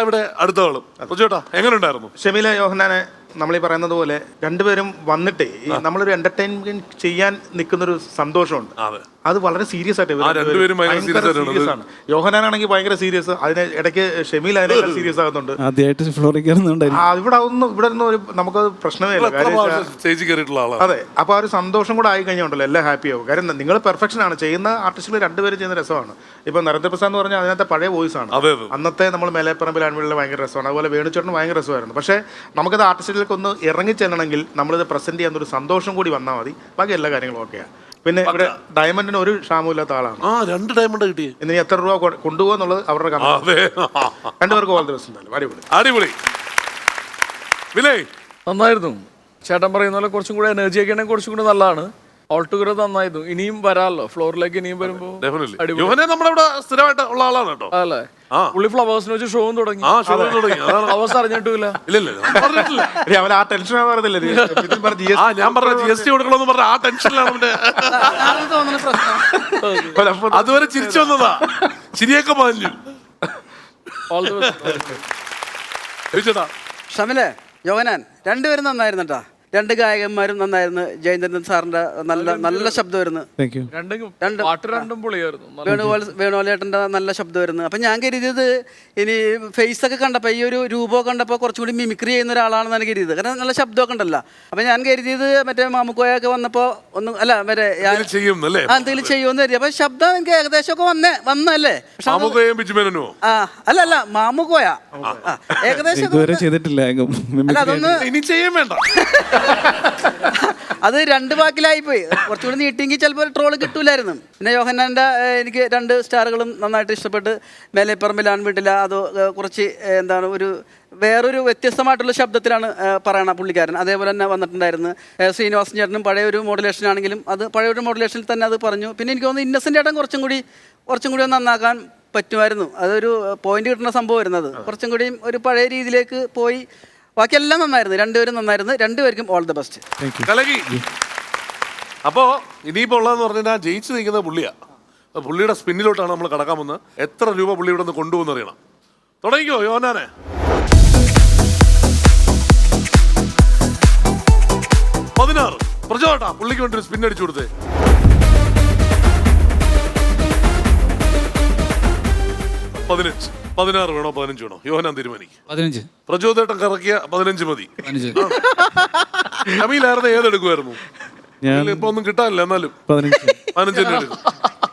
ഇവിടെ അടുത്ത ആളും ചേട്ടാ എങ്ങനെ ഉണ്ടായിരുന്നു? ഷമീല യോഹന്നാനെ നമ്മളീ പറയുന്നത് പോലെ രണ്ടുപേരും വന്നിട്ടേ നമ്മളൊരു എന്റർടൈൻമെന്റ് ചെയ്യാൻ നിൽക്കുന്നൊരു സന്തോഷമുണ്ട്. അത് വളരെ സീരിയസ് ആയിട്ട് യോഹനാനാണെങ്കിൽ ഭയങ്കര സീരിയസ്, അതിന് ഇടയ്ക്ക് ഷമീൽ അതിനേക്കാൾ സീരിയസ് ആകുന്നുണ്ട്. ഇവിടെ ഒന്നും ഒരു നമുക്കത് പ്രശ്നമേ ഇല്ല. അതെ, അപ്പൊ ആ ഒരു സന്തോഷം കൂടെ ആയി കഴിഞ്ഞുണ്ടല്ലോ എല്ലാം ഹാപ്പി ആവും. കാര്യം നിങ്ങൾ പെർഫെക്ഷൻ ആണ് ചെയ്യുന്ന ആർട്ടിസ്റ്റുകൾ രണ്ടുപേരും ചെയ്യുന്ന രസമാണ്. ഇപ്പൊ നരേന്ദ്രപ്രസാദ് എന്ന് പറഞ്ഞാൽ അതിനകത്തെ പഴയ വോയിസ് ആണ്. അന്നത്തെ നമ്മൾ മേലെപ്പറമ്പിൽ ആൺപിള്ള ഭയങ്കര രസമാണ്. അതുപോലെ വേണുചേട്ടന് ഭയങ്കര രസമായിരുന്നു. പക്ഷേ നമുക്കത് ആർട്ടിസ്റ്റുകൾക്ക് ഒന്ന് ഇറങ്ങിച്ചെല്ലണമെങ്കിൽ നമ്മളിത് പ്രസന്റ് ചെയ്യാൻ ഒരു സന്തോഷം കൂടി വന്നാൽ മതി. ബാക്കി എല്ലാ കാര്യങ്ങളും ഓക്കെയാണ്. പിന്നെ ഇവിടെ ഡയമണ്ടിന് ഒരു ക്ഷാമമില്ലാത്ത ആളാണ്. 2 ഡയമണ്ട് കിട്ടി. ഇനി എത്ര രൂപ കൊണ്ടുപോകുന്നുള്ളത് അവരുടെ രണ്ടുപേർക്ക് ഓൾ ദി ബെസ്റ്റ്. അടിപൊളി. നന്നായിരുന്നു. ചേട്ടൻ പറയുന്ന പോലെ കുറച്ചും കൂടെ എനർജി ഒക്കെ ആണെങ്കിൽ കുറച്ചും കൂടെ നല്ലതാണ്. ഓൾ ടുഗദർ നന്നായിരുന്നു. ഇനിയും വരാമല്ലോ ഫ്ലോറിലേക്ക്. ഇനിയും വരുമ്പോ നമ്മുടെ സ്ഥിരമായിട്ട് ഉള്ള ആളാണ് കേട്ടോ. അല്ലേ? പുള്ളി ഫ്ലവേഴ്സിനെ വെച്ച് ഷോയും തുടങ്ങി. ഫ്ലവേഴ്സ് അറിഞ്ഞിട്ടില്ല. ഞാൻ പറഞ്ഞ GST കൊടുക്കണമെന്ന് പറഞ്ഞ ആ ടെൻഷനിലാണ്. അതുവരെ ചിരിച്ചു വന്നതാ, ചിരിയൊക്കെ പറഞ്ഞു. ഷമിലെ യോഹനാൻ രണ്ടുപേരും നന്നായിരുന്നു കേട്ടാ. രണ്ട് ഗായകന്മാരും നന്നായിരുന്നു. ജയചന്ദ്രൻ സാറിന്റെ നല്ല ശബ്ദമായിരുന്നു. രണ്ടും പൊളിയായിരുന്നു. വേണുഗോപാലേട്ടൻ്റെ നല്ല ശബ്ദമായിരുന്നു. അപ്പം ഞാൻ കരുതിയത് ഇനി ഫേസ് ഒക്കെ കണ്ടപ്പോൾ ഈ ഒരു രൂപമൊക്കെ കണ്ടപ്പോൾ കുറച്ചുകൂടി മിമിക്രി ചെയ്യുന്ന ഒരാളാണെന്നാണ് കരുതിയത്. കാരണം നല്ല ശബ്ദമൊക്കെ ഉണ്ടല്ലോ. അപ്പം ഞാൻ കരുതിയത് മറ്റേ മാമുക്കോയൊക്കെ വന്നപ്പോൾ ഒന്നും അല്ല മറ്റേ എന്തെങ്കിലും ചെയ്യുമെന്ന് കരുതി. അപ്പം ശബ്ദം എനിക്ക് ഏകദേശമൊക്കെ വന്നല്ലേ. അല്ല മാമുക്കോയ ഏകദേശം ചെയ്തിട്ടില്ല. അതൊന്ന് അത് രണ്ട് വാക്കിലായി പോയി. കുറച്ചുകൂടി നീട്ടിയെങ്കിൽ ചിലപ്പോൾ ട്രോള് കിട്ടൂലായിരുന്നു. പിന്നെ യോഹന്നാൻ്റെ എനിക്ക് 2 സ്റ്റാറുകളും നന്നായിട്ട് ഇഷ്ടപ്പെട്ട്. മേലെപ്പറമ്പിൽ ആൺവീട്ടില അത് കുറച്ച് എന്താണ് വേറൊരു വ്യത്യസ്തമായിട്ടുള്ള ശബ്ദത്തിലാണ് പറയണ പുള്ളിക്കാരൻ. അതേപോലെ തന്നെ വന്നിട്ടുണ്ടായിരുന്നു. ശ്രീനിവാസൻ ചേട്ടനും പഴയൊരു മോഡുലേഷൻ ആണെങ്കിലും അത് പഴയൊരു മോഡുലേഷനിൽ തന്നെ അത് പറഞ്ഞു. പിന്നെ എനിക്ക് തോന്നുന്നു ഇന്നസെൻ്റ് ചേട്ടൻ കുറച്ചും കൂടി ഒന്ന് നന്നാക്കാൻ പറ്റുമായിരുന്നു. അതൊരു പോയിന്റ് കിട്ടുന്ന സംഭവം വരുന്നത്. കുറച്ചും കൂടി ഒരു പഴയ രീതിയിലേക്ക് പോയി. ബാക്കിയെല്ലാം നന്നായിരുന്നു. രണ്ടുപേരും നന്നായിരുന്നു. രണ്ടുപേർക്കും ഓൾ ദ ബെസ്റ്റ്. അപ്പോ ഇനിയിപ്പോ ഉള്ളതെന്ന് പറഞ്ഞാൽ ജയിച്ചു നിൽക്കുന്ന പുള്ളിയാ. പുള്ളിയുടെ സ്പിന്നിലോട്ടാണ് നമ്മൾ കടക്കാൻ പോകുന്നത്. എത്ര രൂപ പുള്ളി ഇവിടെ നിന്ന് കൊണ്ടുപോകുന്ന അറിയണം. തുടങ്ങിക്കോ യോഹന്നാനെ. 16 പ്രജോട്ടാ പുള്ളിക്ക് വേണ്ടി ഒരു സ്പിൻ അടിച്ചു കൊടുത്തേ. 15 16 വേണോ 15 വേണോ? യോഹന്നാൻ തീരുമാനിക്കും. 15. പ്രചോദേട്ടൻ കറക്കിയ 15 മതി. ഷമീലായിരുന്നു ഏതെടുക്കുമായിരുന്നു? ഇപ്പൊ ഒന്നും കിട്ടാനില്ല. എന്നാലും 15 എടുക്കും.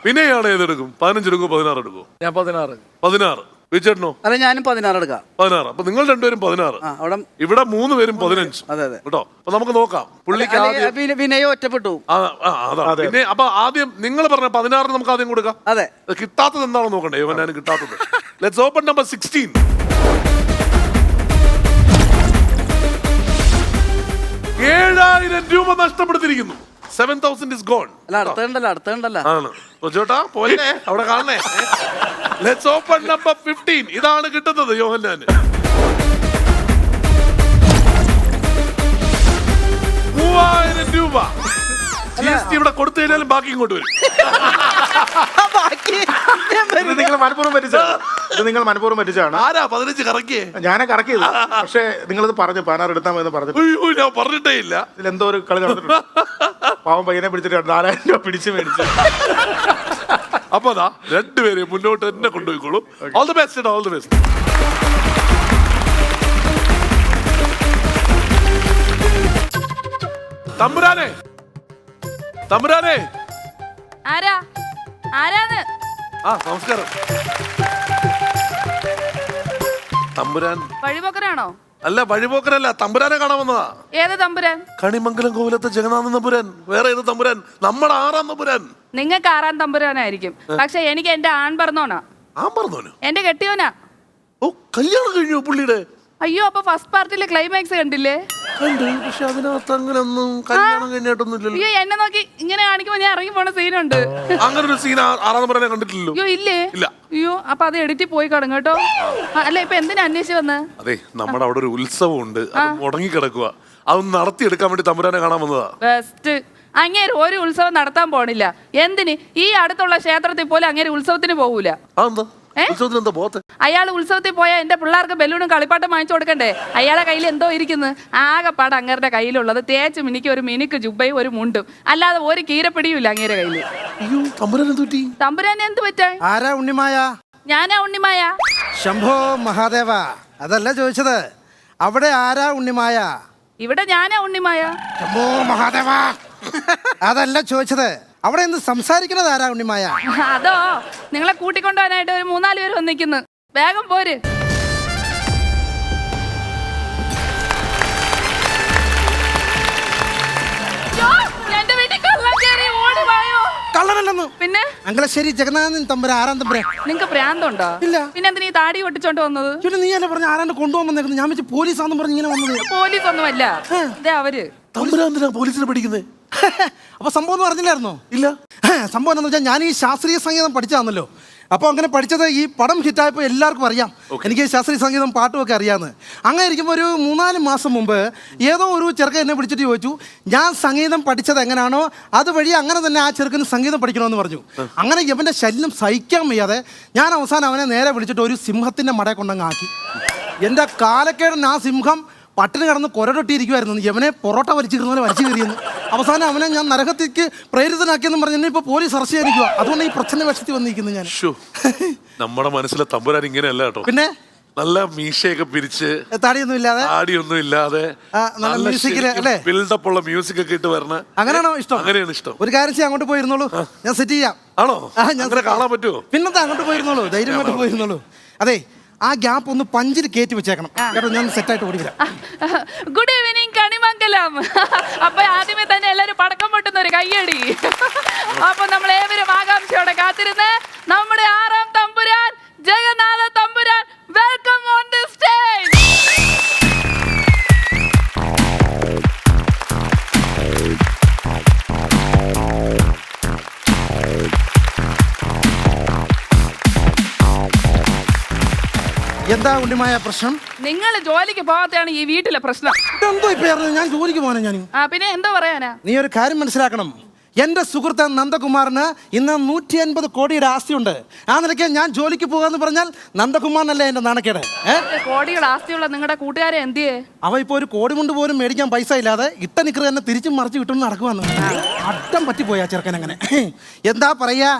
പിന്നെയാണ് ഏതെടുക്കും? 15 എടുക്കുമോ 16 എടുക്കുമോ? ഞാൻ 16. വിചേട്ടനോ? അല്ല ഞാനും 16 എടുക്കാം. 16. അപ്പൊ നിങ്ങൾ രണ്ടുപേരും 16. ഇവിടെ 3 പേരും 15. കേട്ടോ. അപ്പൊ നമുക്ക് നോക്കാം. പുള്ളിക്ക് വിനയോ ഒറ്റപ്പെട്ടു. പിന്നെ അപ്പൊ ആദ്യം നിങ്ങൾ പറഞ്ഞ 16 നമുക്ക് ആദ്യം കൊടുക്കാം. അതെ. കിട്ടാത്തത് എന്താണെന്ന് നോക്കണ്ടേ? യോഹന്നാന് കിട്ടാത്തത്. Let's open number 16. 7000 രൂപ നഷ്ടപ്പെടുത്തിയിരിക്കുന്നു. 7,000 is gone. അല്ല അടുത്തുണ്ടല്ലോ. ആണ്. ചേട്ടാ പോലെ അവിടെ കാണണേ. Let's open number 15. ഇതാണ് കിട്ടുന്നത് യോഹന്നാന്. 3000 രൂപ. GST ഇവിടെ കൊടുത്തു കഴിഞ്ഞാലും ബാക്കി ഇങ്ങോട്ട് വരും. നിങ്ങൾ മനഃപൂർവ്വം പറ്റിച്ചാണ്. ആരാ 15 കറക്കിയേ? ഞാനാ കറക്കിയത്. പക്ഷെ നിങ്ങളിത് പറഞ്ഞു 16 എടുത്താൽ മതി പറഞ്ഞു. ഞാൻ പറഞ്ഞിട്ടേ ഇല്ല. ഇതിലെന്തോ ഒരു കളി നടന്നിട്ടുണ്ട്. പാവം പയ്യനെ പിടിച്ചിട്ട് 4000 രൂപ പിടിച്ചു മേടിച്ചു. അപ്പൊ അതാ രണ്ടുപേരെ മുന്നോട്ട് തന്നെ കൊണ്ടുപോയിക്കോളൂ. All the best. All the best. തമ്പുരാനെ ആരാണ്? നമസ്കാരം. തമ്പുരാൻ വഴിപോക്കനാണോ? അല്ല, വഴിപോക്കനല്ല. തമ്പുരാനെ കാണാൻ വന്നതാ. ഏത് തമ്പുരാൻ? കണിമംഗലം കോവിലത്തെ ജഗന്നാഥൻ തമ്പുരാൻ. വേറെ ഏത് തമ്പുരാൻ? നമ്മുടെ 6ാം തമ്പുരാൻ. നിങ്ങൾക്ക് 6ാം തമ്പുരാനായിരിക്കും. പക്ഷെ എനിക്ക് എന്റെ ആൺ പറഞ്ഞോനാ. എന്റെ കെട്ടിയോനാ. ഓ, കല്യാണം കഴിഞ്ഞു പുള്ളിയുടെ? അയ്യോ, അപ്പൊ ഫസ്റ്റ് പാർട്ടിലെ ക്ലൈമാക്സ് കണ്ടില്ലേ? പക്ഷെ അതിനകത്ത് അങ്ങനെ ഒന്നും കല്യാണം കഴിഞ്ഞിട്ടൊന്നുമില്ലല്ലോ. അയ്യോ, എന്നെ നോക്കി ഇങ്ങനെ കാണിക്കുമ്പോ ഞാൻ ഇറങ്ങി പോണ സീനുണ്ട്. അങ്ങനെ ഒരു സീൻ 6ാം തമ്പുരാനെ കണ്ടിട്ടില്ലല്ലോ. അയ്യോ ഇല്ലേ? അയ്യോ, അപ്പൊ അത് എഡിറ്റിൽ പോയി കാണും കേട്ടോ. അല്ല, ഇപ്പൊ എന്തിനാ അന്വേഷിച്ച് വന്ന്? അതെ, നമ്മുടെ അവിടെ ഒരു ഉത്സവം ഉണ്ട്. അത് മുടങ്ങി കിടക്കുക. അതൊന്ന് നടത്തിയെടുക്കാൻ വേണ്ടി തമ്പുരാനെ കാണാൻ വന്നതാ. ബെസ്റ്റ്. അങ്ങേര് ഒരു ഉത്സവം നടത്താൻ പോണില്ല. എന്തിന്? ഈ അടുത്തുള്ള ക്ഷേത്രത്തിൽ പോലും അങ്ങേര് ഉത്സവത്തിന് പോകൂല. അയാൾ ഉത്സവത്തിൽ പോയാൽ എന്റെ പിള്ളേർക്ക് ബലൂണും കളിപ്പാട്ടം വാങ്ങിച്ചു കൊടുക്കണ്ടേ? അയാളെ കയ്യിൽ എന്തോ ഇരിക്കുന്നു. ആകെപ്പാട് അങ്ങേരുടെ കയ്യിലുള്ളത് തേച്ച് മിനിക്ക് ഒരു മിനിക്ക് ജുബയും ഒരു മുണ്ടും. അല്ലാതെ ഒരു കീരപ്പിടിയുമില്ല അങ്ങേരെ കയ്യില്. തമ്പുരാൻ എന്ത് പറ്റാ? ആരാ ഉണ്ണിമായ? ഞാനാ ഉണ്ണിമായ. ശംഭോ മഹാദേവ. അതല്ല ചോദിച്ചത്. അവിടെ ആരാ ഉണ്ണിമായ? ഇവിടെ ഞാനാ ഉണ്ണിമായ. ശംഭോ മഹാദേവ. അതല്ല ചോദിച്ചത്. അവിടെ എന്ത് സംസാരിക്കണത് ആരാ ഉണ്ണിമായ? അതോ, നിങ്ങളെ കൂട്ടിക്കൊണ്ടുപോകാനായിട്ട് ഒരു 3-4 പേര് വന്നിരിക്കുന്നു. വേഗം പോര്. കള്ളനല്ലെന്ന്. പിന്നെ അങ്കളശ്ശേരി ജഗന്നാഥൻ തമ്പുരാൻ 6ാം തമ്പുരാൻ. നിങ്ങക്ക് പ്രാന്തമുണ്ടോ? ഇല്ല. പിന്നെ എന്തിനാ ഈ താടി ഒട്ടിച്ചോണ്ട് വന്നത്? നീ അല്ലേ പറഞ്ഞ ആരാണ്ട് കൊണ്ടുപോകുന്നത്? ഞാൻ വെച്ച് പോലീസാന്ന് പറഞ്ഞ് ഇങ്ങനെ വന്നത്. പോലീസ് ഒന്നുമല്ല, ഇതേ അവര്. പോലീസിനെ പഠിക്കുന്നേ? അപ്പൊ സംഭവം എന്ന് പറഞ്ഞില്ലായിരുന്നോ? ഇല്ല. സംഭവം എന്താണെന്ന് വെച്ചാൽ ഞാൻ ഈ ശാസ്ത്രീയ സംഗീതം പഠിച്ചതാണല്ലോ. അപ്പോൾ അങ്ങനെ പഠിച്ചത് ഈ പടം ഹിറ്റായപ്പോൾ എല്ലാവർക്കും അറിയാം എനിക്ക് ശാസ്ത്രീയ സംഗീതം പാട്ടുമൊക്കെ അറിയാമെന്ന്. അങ്ങനെ ഇരിക്കുമ്പോൾ ഒരു 3-4 മാസം മുമ്പ് ഏതോ ഒരു ചെറുക്കൻ എന്നെ വിളിച്ചിട്ട് ചോദിച്ചു, ഞാൻ സംഗീതം പഠിച്ചത് എങ്ങനെയാണോ അതുവഴി അങ്ങനെ തന്നെ ആ ചെറുക്കന് സംഗീതം പഠിക്കണമെന്ന് പറഞ്ഞു. അങ്ങനെ ഇവൻ്റെ ശല്യം സഹിക്കാൻ വയ്യാതെ ഞാൻ അവസാനം അവനെ നേരെ വിളിച്ചിട്ട് ഒരു സിംഹത്തിൻ്റെ മടയെ കൊണ്ടങ്ങ് ആക്കി. എൻ്റെ കാലക്കേടൻ ആ സിംഹം പട്ടിന് കിടന്ന് കൊരടൊട്ടിയിരിക്കുമായിരുന്നു. യവനെ പൊറോട്ട വലിച്ചിരുന്ന പോലെ വലിച്ചു കയറിയെന്ന്. അവസാനം അവനെ ഞാൻ നരകത്തേക്ക് പ്രേരിതനാക്കിയെന്ന് പറഞ്ഞ് എന്നെ ഇപ്പൊ പോലീസ് അറസ്റ്റ് ചെയ്യാനിരിക്കുക. അതുകൊണ്ട് ഈ പ്രശ്ന വേഷത്തിൽ വന്നിരിക്കുന്നു ഞാൻ. നമ്മുടെ മനസ്സിലെ തമ്പുരാൻ ഇങ്ങനെയല്ല കേട്ടോ. പിന്നെ നല്ല മീശയൊക്കെ പിരിച്ച് താടിയൊന്നും ഇല്ലാതെ നല്ല മ്യൂസിക്കില് അല്ലേ, ബിൽഡപ്പ് ഉള്ള മ്യൂസിക് ഒക്കെ ഇട്ട് വരണ. അങ്ങനെയാണോ ഇഷ്ടം? അങ്ങനെയാണ് ഇഷ്ടം. ഒരു കാര്യം ചെയ്യാൻ അങ്ങോട്ട് പോയിരുന്നോളൂ, ഞാൻ സെറ്റ് ചെയ്യാം. ആണോ? ഞാൻ കാണാൻ പറ്റുമോ? പിന്നെന്താ, അങ്ങോട്ട് പോയിരുന്നോളൂ, ധൈര്യമായിട്ട് പോയിരുന്നോളൂ. അതെ, ആ ഗ്യാപ്പ് ഒന്ന് പഞ്ചിൽ കയറ്റി വെച്ചേക്കണം കേട്ടോ, ഞാൻ സെറ്റായിട്ട് ഓടി വരാം. Good evening Kanimangalam. അപ്പൊ ആദ്യമേ തന്നെ എല്ലാരും പടക്കം പൊട്ടുന്ന ഒരു കയ്യടി. അപ്പൊ നമ്മൾ ഏവരും ആകാംക്ഷയോടെ കാത്തിരുന്ന് നമ്മുടെ 6ാം തമ്പുരാൻ ജഗന്നാഥ തമ്പുരാൻ വെൽക്കം ഓൺ ദി സ്റ്റേജ്. എന്താ ഉണ്ണിമായ പ്രശ്നം? നിങ്ങൾ ജോലിക്ക് പോകാത്തതാണ് ഈ വീട്ടിലെ പ്രശ്നം. എന്തോ ഇപ്പൊ ഞാൻ ജോലിക്ക് പോകാനാ ഞാൻ. പിന്നെ എന്തോ പറയാനാ? നീ ഒരു കാര്യം മനസ്സിലാക്കണം, എന്റെ സുഹൃത്ത് നന്ദകുമാറിന് ഇന്ന് 150 കോടിയുടെ ആസ്തിയുണ്ട്. ആ നിലയ്ക്ക് ഞാൻ ജോലിക്ക് പോകാന്ന് പറഞ്ഞാൽ നന്ദകുമാറിനല്ലേ എന്റെ നാണക്കേട്. കോടിയുടെ ആസ്തിയുള്ള നിങ്ങളുടെ കൂട്ടുകാരെ എന്തിയേ? അവ ഇപ്പൊ ഒരു കോടി കൊണ്ട് പോലും മേടിക്കാൻ പൈസ ഇല്ലാതെ ഇട്ട നിക്കറ് തന്നെ തിരിച്ചും മറിച്ച് കിട്ടും നടക്കുവാന്ന്. അട്ടം പറ്റിപ്പോയാ ചെറുക്കൻ അങ്ങനെ. എന്താ പറയാ,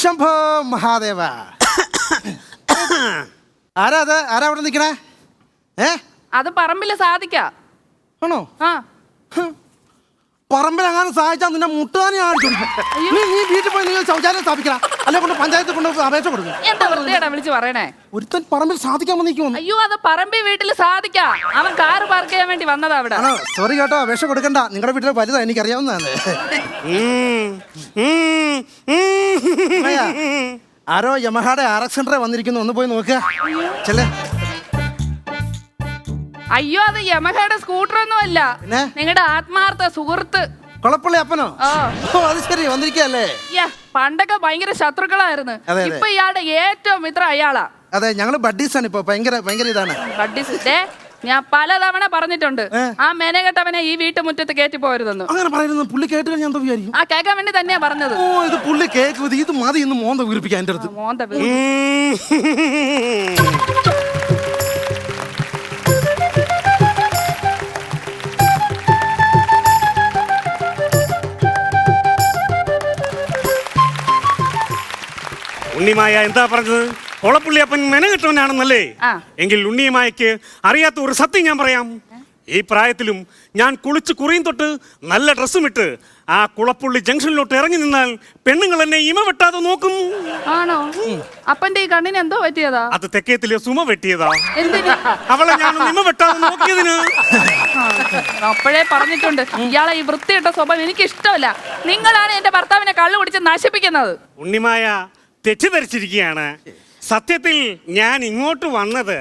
ശംഭോ മഹാദേവ. ആരാ അത്? ആരാ അവിടെ നിക്കണേ? അത് പറമ്പില് സാധിക്കാ. ആണോ? ആ, പറമ്പിലെങ്ങാനും സഹായിച്ചാൽ നിന്നെ മുട്ടുകാനെ ആടിച്ചു. നീ വീട്ടിൽ പോയി നിങ്ങൾ ശൗചാലയം സ്ഥാപിക്കണം, അല്ലെ കൊണ്ട് പഞ്ചായത്തിൽ കൊണ്ട് അപേക്ഷ കൊടുക്കും. എന്താ വൃത്തിയാടാ വിളിച്ച് പറയണേ? ഒരുത്തൻ പറമ്പിൽ സാധിക്കാൻ വന്നിരിക്കുമോ? അയ്യോ, അത് പറമ്പിൽ വീട്ടിൽ സാധിക്കാം. അവൻ കാറ് പാർക്ക് ചെയ്യാൻ വേണ്ടി വന്നതാ അവിടെ. ആണോ? സോറി കേട്ടോ, അപേക്ഷ കൊടുക്കണ്ട, നിങ്ങളുടെ വീട്ടിലെ വലുതാ, എനിക്കറിയാവുന്നതാണ്. ആരോ യമഹയുടെ RX സെന്ററിൽ വന്നിരിക്കുന്നു, ഒന്ന് പോയി നോക്കുക. ചെല്ലേ. അയ്യോ, അത് യമഹയുടെ സ്കൂട്ടർ ഒന്നും അല്ല, നിങ്ങളുടെ ആത്മാർത്ഥ സുഹൃത്ത് കൊളപ്പള്ളി അപ്പനോ? ഓ, അത് ശരി, വന്നിരിക്കല്ലേ. പണ്ടൊക്കെ ഭയങ്കര ശത്രുക്കളായിരുന്നു, ഇപ്പൊ ഇയാളുടെ ഏറ്റവും മിത്രം അയാളാ. അതെ, ഞങ്ങള് ബഡ്ഡീസ് ആണ് ഇപ്പൊ, ഭയങ്കര ഇതാണ്. ബഡ്ഡീസ് ഞാൻ പലതവണ പറഞ്ഞിട്ടുണ്ട്, ആ മെനകെട്ടവനെ ഈ വീട്ടുമുറ്റത്ത് കയറ്റി പോരുതെന്ന്. അങ്ങനെ പറയുന്നത് പുള്ളി കേട്ട് കഴിഞ്ഞാൽ എന്താ വിചാരിക്കും? ആ കേൾക്കാൻ വേണ്ടി തന്നെയാ പറഞ്ഞത്. ഓ, ഇത് പുള്ളി കേൾക്കുന്നത്, ഇത് മതി ഇന്ന് മോന്ത വീർപ്പിക്കാൻ എന്റെ അടുത്ത്. മോന്ത ഉണ്ണിമായ എന്താ പറഞ്ഞത്? കൊളപ്പുള്ളിയപ്പൻ മെനകെട്ടവനാണെന്നല്ലേ? എങ്കിൽ ഉണ്ണിയമായക്ക് അറിയാത്ത ഒരു സത്യം ഞാൻ പറയാം. ഈ പ്രായത്തിലും ഞാൻ കുളിച്ച് കുറിയും തൊട്ട് നല്ല ഡ്രസ്സും ഇട്ട് ആ കുളപ്പുള്ളി ജംഗ്ഷനിലോട്ട് ഇറങ്ങി നിന്നാൽ പെണ്ണുങ്ങൾ എന്നെ ഇമ വെട്ടാതെ നോക്കും. ആണോ? അപ്പന്റെ ഈ കണ്ണിന് എന്തോ പറ്റിയതാ? അത് തെക്കേത്തിലെ സുമ വെട്ടിയതാ. എന്തിന്? അവളെ ഞാൻ ഇമ വെട്ടാതെ നോക്കിയതിന്. അപ്പോഴേ പറഞ്ഞിട്ടുണ്ട്, ഇയാളെ ഈ വൃത്തിയിട്ട സ്വഭാവം എനിക്ക് ഇഷ്ടമല്ല. നിങ്ങളാണ് എന്റെ ഭർത്താവിനെ കള്ളു കുടിച്ച് നശിപ്പിക്കുന്നത്. ഉണ്ണിമായ തെറ്റിദ്ധരിച്ചിരിക്കുകയാണ്. സത്യത്തിൽ ഞാൻ ഇങ്ങോട്ട് വന്നത്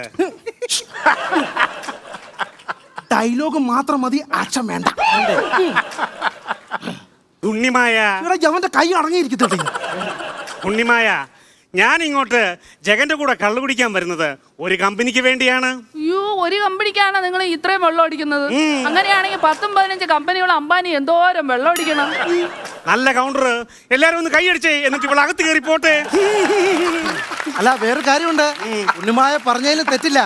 ഡയലോഗ് മാത്രം മതി, ആക്ഷൻ വേണ്ട. ഉണ്ണിമായ അവന്റെ കൈ അടങ്ങിയിരിക്കട്ടെ. ഉണ്ണിമായ, ഞാൻ ഇങ്ങോട്ട് ജഗന്റെ കൂടെ കള്ളു കുടിക്കാൻ വരുന്നത് ഒരു കമ്പനിക്ക് വേണ്ടിയാണ്. അയ്യോ, ഒരു കമ്പനിക്കാണോ നിങ്ങൾ ഇത്രയും വെള്ളം അടിക്കുന്നത്? അങ്ങനെയാണെങ്കിൽ 10-15 കമ്പനികൾ അംബാനി എന്തോരം വെള്ളം അടിക്കണം. നല്ല കൗണ്ടർ, എല്ലാരും ഒന്ന് കൈയടിച്ചേ, എന്നിട്ട് ഇവിടെ അകത്ത് കയറി പോട്ടെ. അല്ല, വേറെ കാര്യമുണ്ട്, ഉണ്ണിമായ പറഞ്ഞതിൽ തെറ്റില്ല.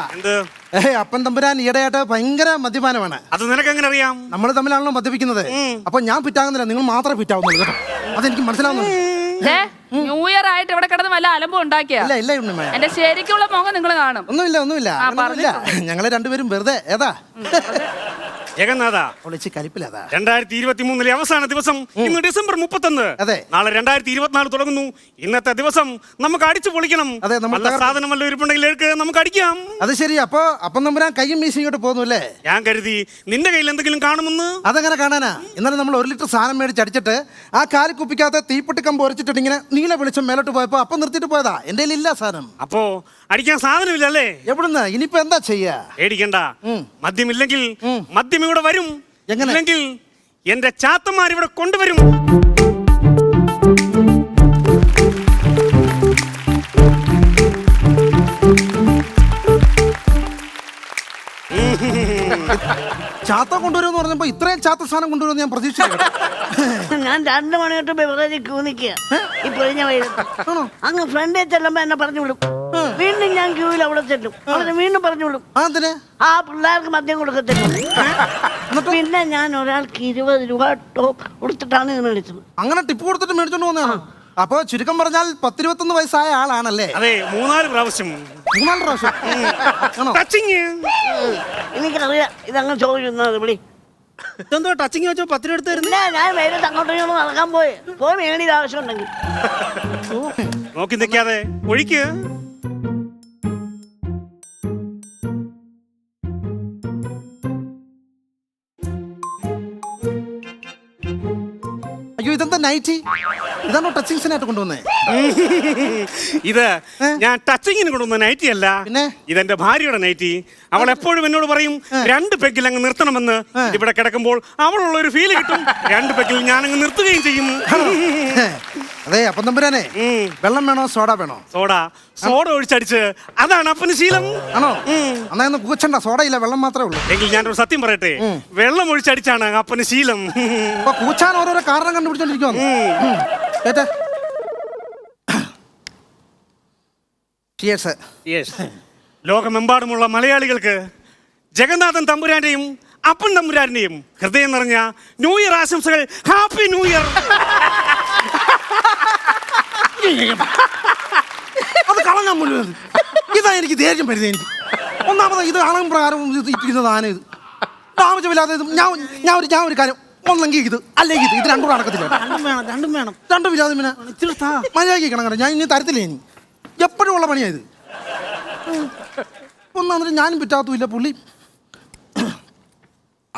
അപ്പൻ തമ്പുരാൻ ഈടെയായിട്ട് ഭയങ്കര മദ്യപാനമാണ്. അത് നിനക്ക് എങ്ങനെ അറിയാം? നമ്മൾ തമ്മിലാണല്ലോ മദ്യപിക്കുന്നത്. അപ്പൊ ഞാൻ ഫിറ്റാകുന്നില്ല, നിങ്ങൾ മാത്രമേ ഫിറ്റാവുന്നുള്ളൂ കേട്ടോ. അതെനിക്ക് മനസ്സിലാവുന്നുണ്ട്. ന്യൂ ഇയർ ആയിട്ട് ഇവിടെ കിടന്ന് വല്ല അലമ്പും ഉണ്ടാക്കിയ എന്റെ ശരിക്കുള്ള മുഖം നിങ്ങൾ കാണും. ഒന്നുമില്ല, ഞങ്ങള് രണ്ടുപേരും വെറുതെ ഏതാ ജഗന്നാഥ, 2023 അവസാന ദിവസം ഇന്ന് ഡിസംബർ 31. നാളെ 2024 തുടങ്ങുന്നു. ഇന്നത്തെ ദിവസം നമുക്ക് അടിച്ചു പൊളിക്കണം. സാധനം വല്ല ഇരിപ്പുണ്ടെങ്കിൽ നമുക്ക് അടിക്കാം. അത് ശരി. അപ്പം നമ്പരാൻ കയ്യും മീശയും ഇങ്ങോട്ട് പോകുന്നു അല്ലേ? ഞാൻ കരുതി നിന്റെ കയ്യിൽ എന്തെങ്കിലും കാണുമെന്ന്. അതെങ്ങനെ കാണാനാ? ഇന്നലെ നമ്മൾ 1 ലിറ്റർ സാധനം മേടിച്ച് അടിച്ചിട്ട് ആ കാലി കുപ്പിക്കകത്ത് തീപ്പെട്ടി കമ്പ് ഉരച്ചിട്ട് ഇങ്ങനെ നീല വെളിച്ചം മേലോട്ട് പോയപ്പോ അപ്പം നിർത്തിയിട്ട് പോയതാ. എന്റെ കയ്യിൽ ഇല്ല സാധനം. അപ്പോ അടിക്കാൻ സാധനമില്ലല്ലേ? എവിടുന്ന്? ഇനിയിപ്പോ എന്താ ചെയ്യാ? പേടിക്കണ്ട, മദ്യമില്ലെങ്കിൽ മദ്യം ഇവിടെ വരും. എങ്കിൽ എന്റെ ചാത്തന്മാർ ഇവിടെ കൊണ്ടുവരും. ചാത്ത കൊണ്ടുവരുമെന്ന് പറഞ്ഞപ്പോ ഇത്രയും ചാത്ത സാധനം കൊണ്ടുവരുമെന്ന് ഞാൻ പ്രതീക്ഷിച്ചു. ഞാൻ 2 മണി തൊട്ട് ബെവറേജ് ക്യൂ നിൽക്കുക. ഈ പൊഴിഞ്ഞ വൈകിട്ട് അങ്ങ് ഫ്രണ്ടിൽ ചെല്ലുമ്പോ എന്നെ പറഞ്ഞു വിടും. വീണ്ടും ഞാൻ ക്യൂവിൽ അവിടെ ചെല്ലും. അവരെ വീണ്ടും പറഞ്ഞോളും ആ പിള്ളേർക്ക് മദ്യം കൊടുക്കത്തില്ല. പിന്നെ ഞാൻ ഒരാൾക്ക് 20 രൂപ ടോപ്പ് കൊടുത്തിട്ടാണ് ഇത് മേടിച്ചത്. അങ്ങനെ ടിപ്പ് കൊടുത്തിട്ട് മേടിച്ചോണ്ട് പോകുന്നതാണ്. അപ്പൊ ചുരുക്കം പറഞ്ഞാൽ 10-21 വയസ്സായ ആളാണല്ലേ? അതെ, 3-4 പ്രാവശ്യം. 3-4 പ്രാവശ്യം. എനിക്കറിയാം ഇതങ്ങ് ചോദിക്കുന്നത്. വിളി ഇതെന്തോ ടച്ചിങ് വെച്ചോ 10 രൂപ എടുത്ത് തരുന്നു. ഞാൻ വേറെ അങ്ങോട്ടും നടക്കാൻ പോയി മേടിയുടെ ആവശ്യം ഉണ്ടെങ്കിൽ നോക്കി നിൽക്കാതെ ഒഴിക്ക്. അയ്യോ, ഇതെന്താ നൈറ്റി? ഇതാണോ ടച്ചിങ്സിനായിട്ട് കൊണ്ടുവന്നേ? ഇത് ഞാൻ ടച്ചിങ്ങിന് കൊണ്ടുവന്ന നൈറ്റി അല്ല, ഇതെന്റെ ഭാര്യയുടെ നൈറ്റി. അവൾ എപ്പോഴും എന്നോട് പറയും 2 പെഗിൽ അങ്ങ് നിർത്തണമെന്ന്. ഇവിടെ കിടക്കുമ്പോൾ അവളുള്ള ഒരു ഫീൽ കിട്ടും. 2 പെഗിൽ ഞാൻ അങ്ങ് നിർത്തുകയും ചെയ്യും. അതെ, അപ്പം തമ്പുരാനെ, വെള്ളം വേണോ സോഡ വേണോ? സോഡ ഒഴിച്ചടിച്ച് അതാണ് അപ്പന് ശീലം. ആണോ? എന്നാ ഒന്ന് കൂച്ചണ്ട, സോഡ ഇല്ല, വെള്ളം മാത്രമേ ഉള്ളൂ. എങ്കിൽ ഞാനൊരു സത്യം പറയട്ടെ, വെള്ളം ഒഴിച്ചടിച്ചാണ് അപ്പന് ശീലം. അപ്പൊ കൂച്ചാൻ ഓരോരോ കാരണം കണ്ടുപിടിച്ചോണ്ടിരിക്കുവാണ്. ലോകമെമ്പാടുമുള്ള മലയാളികൾക്ക് ജഗന്നാഥൻ തമ്പുരാന്റെയും അപ്പൻ തമ്പുരാന്റെയും ഹൃദയം നിറഞ്ഞ ന്യൂ ഇയർ ആശംസകൾ. Happy new year. അത് കളഞ്ഞാൽ മുഴുവൻ ഇതാ എനിക്ക് ദേഷ്യം വരുന്നത്. എനിക്ക് ഒന്നാമത് ഇത് അളവും പ്രകാരം ഇട്ടിരുന്നത് ആന. ഇത് ആവശ്യമില്ലാതെ ഞാൻ ഒരു കാര്യം, ഒന്നെങ്കിൽ ഇത് അല്ലെങ്കിൽ ഇത് രണ്ടും കൂടെ നടക്കത്തില്ല. രണ്ടും ഇല്ലാതെ പിന്നെ മര്യാദയ്ക്ക് കിണങ്ങണം. ഞാൻ ഇനി തരത്തില്ല. ഇനി എപ്പോഴും ഉള്ള പണിയായത്. ഒന്നാമത് ഞാനും പറ്റാത്തുമില്ല പുള്ളി.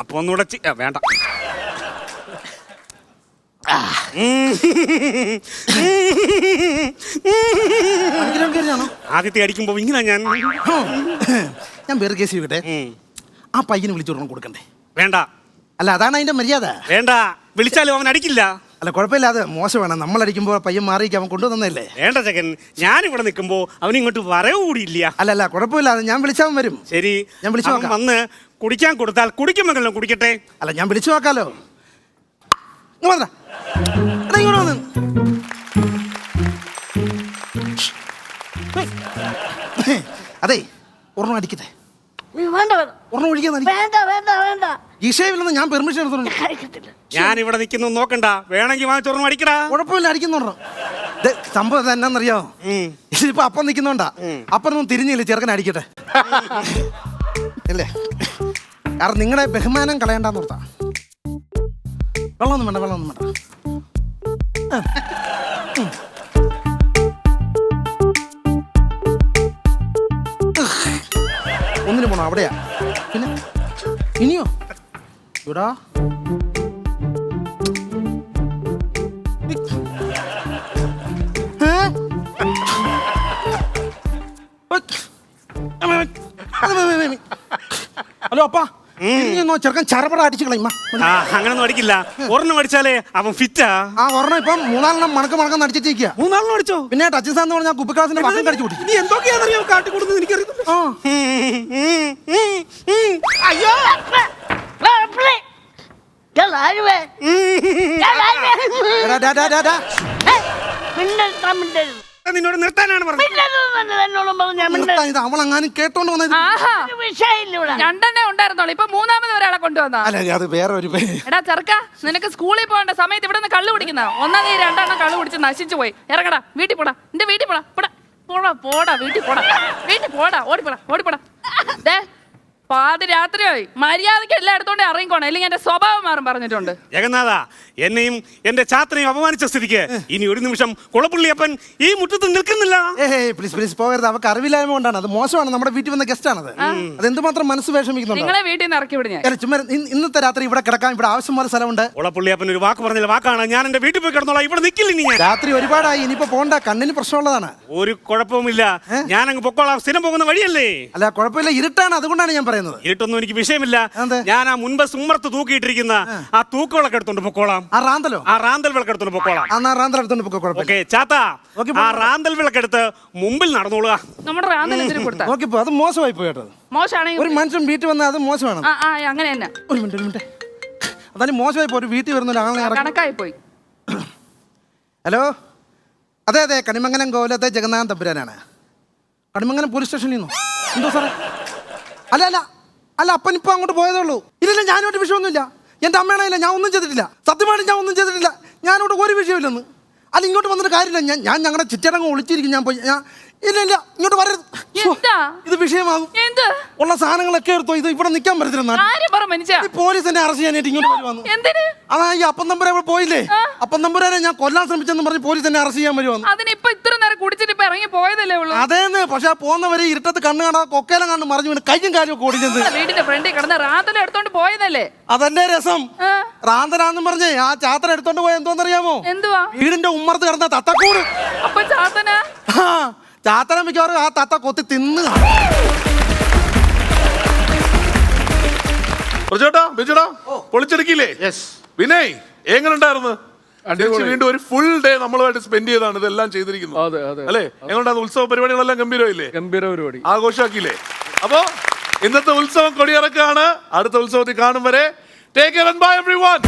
അപ്പൊ ഒന്നുകൂടെ വേണ്ട. ആദ്യത്തെ അടിക്കുമ്പോ ഇങ്ങനെ ഞാൻ വേറെ കേസ് ചെയ്യട്ടെ. ആ പയ്യന് വിളിച്ചോടണം കൊടുക്കണ്ടേ? വേണ്ട. അല്ല, അതാണ് അതിന്റെ മര്യാദ. വേണ്ട, വിളിച്ചാലും അവൻ അടിക്കില്ല. അല്ല, കുഴപ്പമില്ല, അത് മോശമാണ്. നമ്മൾ അടിക്കുമ്പോൾ പയ്യൻ മാറിയിരിക്കും, അവൻ കൊണ്ടുവന്നല്ലേ. വേണ്ട ജഗൻ, ഞാനിവിടെ നിൽക്കുമ്പോ അവൻ ഇങ്ങോട്ട് വരവുകൂടിയില്ല. അല്ല, കുഴപ്പമില്ല, ഞാൻ വിളിച്ചവൻ വരും. ശരി, ഞാൻ വിളിച്ചു വന്ന് കുടിക്കാൻ കൊടുത്താൽ കുടിക്കുമെങ്കിലും കുടിക്കട്ടെ. അല്ല, ഞാൻ വിളിച്ചു നോക്കാലോ. അതെ, ഒരെണ്ണം അടിക്കട്ടെ. ഒരെണ്ണം ഒഴിക്കാൻ ഈശയില്ലെന്ന് ഞാൻ പെർമിഷൻ എടുത്തോളൂ. ഞാൻ ഇവിടെ നിൽക്കുന്നു, നോക്കണ്ട. വേണമെങ്കിൽ വാങ്ങിച്ചോർണം അടിക്കടാ. കുഴപ്പമില്ല, അടിക്കുന്നുണ്ടോ? സംഭവം എന്നാന്നറിയോ? ഇതിപ്പോ അപ്പം നിൽക്കുന്നുണ്ടാ. അപ്പറൊന്നും തിരിഞ്ഞില്ല, ചെറുക്കൻ അടിക്കട്ടെ അല്ലേ? കാരണം നിങ്ങളുടെ ബഹുമാനം കളയണ്ടെന്ന് ഓർത്താ. വെള്ളമൊന്നും വേണ്ട, വെള്ളമൊന്നും വേണ്ട. ഒന്നിനും പോണോ? അവിടെയാ. പിന്നെ ഇനിയോ? ഇവിടാ ഹലോ അപ്പാ, ചെറുക്കൻ ചരപട അടിച്ചു കളയുമ്പ. അങ്ങനൊന്നും അടിക്കില്ല. ഒരെണ്ണം അടിച്ചാലേ അവൻ ഫിറ്റാ. ആ ഒരെണ്ണം ഇപ്പം 4 മണക്കം അടിച്ചിരിക്കുക. 3 അടിച്ചോ? പിന്നെ ടച്ച് സാന്ന് പറഞ്ഞാൽ കുപ്പിക്ലാസിന്റെ വക്കം കടിച്ചു കൂട്ടി. ഇനി എന്തൊക്കെയാണെന്നറിയോ കാട്ടിക്കൊടുക്കുന്നത് എനിക്കറിയത്തില്ല. അയ്യോ, നിന്നോട് നിർത്താനാണ് പറഞ്ഞത്. അവളെങ്ങാനും കേട്ടോണ്ട് വന്നത്. 2 ഉണ്ടായിരുന്നോളൂ, ഇപ്പൊ 3ാമത് ഒരാളെ കൊണ്ടുവന്നാ. അല്ല, അത് വേറെ ഒരു. എടാ ചെറുക്ക, നിനക്ക് സ്കൂളിൽ പോകേണ്ട സമയത്ത് ഇവിടെ നിന്ന് കള്ളു കുടിക്കുന്ന 2 കള്ളു കുടിച്ച് നശിച്ചു പോയി. ഇറങ്ങടാ, വീട്ടിൽ പോടാ. എന്റെ വീട്ടിൽ പോടാ. പോടാ വീട്ടിൽ പോടാ. ഓടിപ്പോടാ. ദേ, പാതിരാത്രിയായി. മര്യാദയ്ക്ക് എല്ലാം എടുത്തോണ്ട് ഇറങ്ങിക്കോണം, അല്ലെങ്കിൽ എന്റെ സ്വഭാവം മാറും പറഞ്ഞിട്ടുണ്ട്. ജഗന്നാഥ, എന്നെയും എന്റെ ഛാത്രയും അപമാനിച്ച സ്ഥിതിക്ക് ഇനി ഒരു നിമിഷം കുളപ്പുള്ളിയപ്പൻ ഈ മുറ്റത്ത് നിൽക്കുന്നില്ല. പ്ലീസ് പോകരുത്. അവർക്ക് അറിവില്ലായ്മ കൊണ്ടാണ്. അത് മോശമാണ്. നമ്മുടെ വീട്ടിൽ വന്ന ഗസ്റ്റ് ആണത്. അത് എന്തുമാത്രം മനസ്സ് വിഷമിക്കുന്നുണ്ട്. നിങ്ങളെ വീട്ടിൽ നിന്ന് ഇറക്കി വിടും ഞാൻ. ചുമ്മാ ഇന്നത്തെ രാത്രി ഇവിടെ കിടക്കാൻ ഇവിടെ ആവശ്യമായ സ്ഥലമുണ്ട്. കുളപ്പുള്ളിയപ്പൻ ഒരു വാക്ക് പറഞ്ഞില്ല, വാക്കാണ്. ഞാൻ എന്റെ വീട്ടിൽ പോയി കിടന്നോളാം, ഇവിടെ നിൽക്കില്ല. ഇനി രാത്രി ഒരുപാടായി, ഇനിയിപ്പോ പോകണ്ട. കണ്ണിന് പ്രശ്നമുള്ളതാണ്. ഒരു കുഴപ്പവുമില്ല, ഞാൻ അങ്ങ് പൊക്കോളാം. സ്ഥിരം പോകുന്ന വഴിയല്ലേ. അല്ല, കുഴപ്പമില്ല, ഇരുട്ടാണ്, അതുകൊണ്ടാണ് ഞാൻ പറയുന്നത്. ഇരുട്ടൊന്നും എനിക്ക് വിഷയമില്ല. ഞാൻ ആ മുൻപ് സുമ്മർത്ത് തൂക്കിയിട്ടിരിക്കുന്ന ആ തൂക്കുകളൊക്കെ എടുത്തോണ്ട് പൊക്കോളാം. ആ റാന്തൽ വിളക്കെടുത്തോണ്ട് പൊക്കോളാം. ഓക്കെ ചാത്ത, ആ റാന്തൽ വിളക്കെടുത്ത് മുമ്പിൽ നടന്നോളുക. നമ്മുടെ റാന്തൽ കൊടുത്താ നോക്കിപ്പോ അത് മോശമായി പോയിട്ടോ. മോശമാണെങ്കിൽ ഒരു മനുഷ്യൻ വീട്ടിൽ വന്നാൽ അത് മോശമാണ്. അങ്ങനെ തന്നെ. ഒരു മിനിറ്റ്, അതായത് മോശമായി പോയി. വീട്ടിൽ വരുന്ന ഒരാളെ കണക്കായി പോയി. ഹലോ, അതെ, കണിമംഗലം കോവിലത്തെ ജഗന്നാഥൻ തമ്പുരാനാണ്. കണിമംഗലം പോലീസ് സ്റ്റേഷനിൽ നിന്നോ? എന്തോ സാറേ? അല്ല അല്ല അല്ല, അപ്പൻ ഇപ്പം അങ്ങോട്ട് പോയതേ ഉള്ളൂ. ഇല്ല, ഞാനോട്ട് വിഷയമൊന്നുമില്ല. എൻ്റെ അമ്മയാണല്ല, ഞാൻ ഒന്നും ചെയ്തിട്ടില്ല. സത്യമായിട്ട് ഞാൻ ഒന്നും ചെയ്തിട്ടില്ല. ഞാനോട്ട് ഒരു വിഷയമില്ലെന്ന്. അല്ല, ഇങ്ങോട്ട് വന്നിട്ട് കാര്യമില്ല. ഞാൻ ഞങ്ങളുടെ ചിറ്റടങ്ങ് ഒളിച്ചിരിക്കും. ഞാൻ പോയി ഇല്ല ഇങ്ങോട്ട് വരരുത്. ഇത് വിഷയമാകും. ഉള്ള സാധനങ്ങളൊക്കെ എടുത്തോ. ഇത് ഇവിടെ നിൽക്കാൻ പറ്റത്തില്ല. പോലീസ് എന്നെ അറസ്റ്റ് ചെയ്യാനായിട്ട് ഇങ്ങോട്ട് വരുവാന്ന്. അതാ ഈ അപ്പം തമ്പുരാൻ പോയില്ലേ, അപ്പം തമ്പുരാനെ ഞാൻ കൊല്ലാൻ ശ്രമിച്ചെന്ന് പറഞ്ഞ് പോലീസ് എന്നെ അറസ്റ്റ് ചെയ്യാൻ വരുവാന്ന്. അതേന്ന്. പക്ഷെ ആ പോകുന്നവരെ ഇരുട്ടത്ത് കണ്ണ് കാണാതെ കൊക്കേലം കണ്ട് മറിഞ്ഞു വീണ് കയ്യും കാലും ഒക്കെ ഓടിച്ചത്. അതല്ലേ രസം. റാന്തനാന്നും പറഞ്ഞേ ആ ചാത്തന എടുത്തോണ്ട് പോയ എന്തോന്നറിയാമോ? വീടിന്റെ ഉമ്മറത്ത് കിടന്ന തത്തക്കൂട്. ചാത്തന മിക്കവാറും ആ തത്ത കൊത്തി തിന്നു. പൊളിച്ചെടുക്കില്ലേ? വിനയ് എങ്ങനെ ഉണ്ടായിരുന്നു? വീണ്ടും ഒരു ഫുൾ ഡേ നമ്മളുമായിട്ട് സ്പെൻഡ് ചെയ്താണ് ഇതെല്ലാം ചെയ്തിരിക്കുന്നത് അല്ലേ? എങ്ങനെയുണ്ടായിരുന്നു? ഉത്സവ പരിപാടികളെല്ലാം ഗംഭീരമില്ലേ? ഗംഭീര പരിപാടി, ആഘോഷമാക്കിയില്ലേ? അപ്പോ ഇന്നത്തെ ഉത്സവം കൊടിയിറക്കാണ്. അടുത്ത ഉത്സവത്തിൽ കാണും വരെ take care and bye everyone.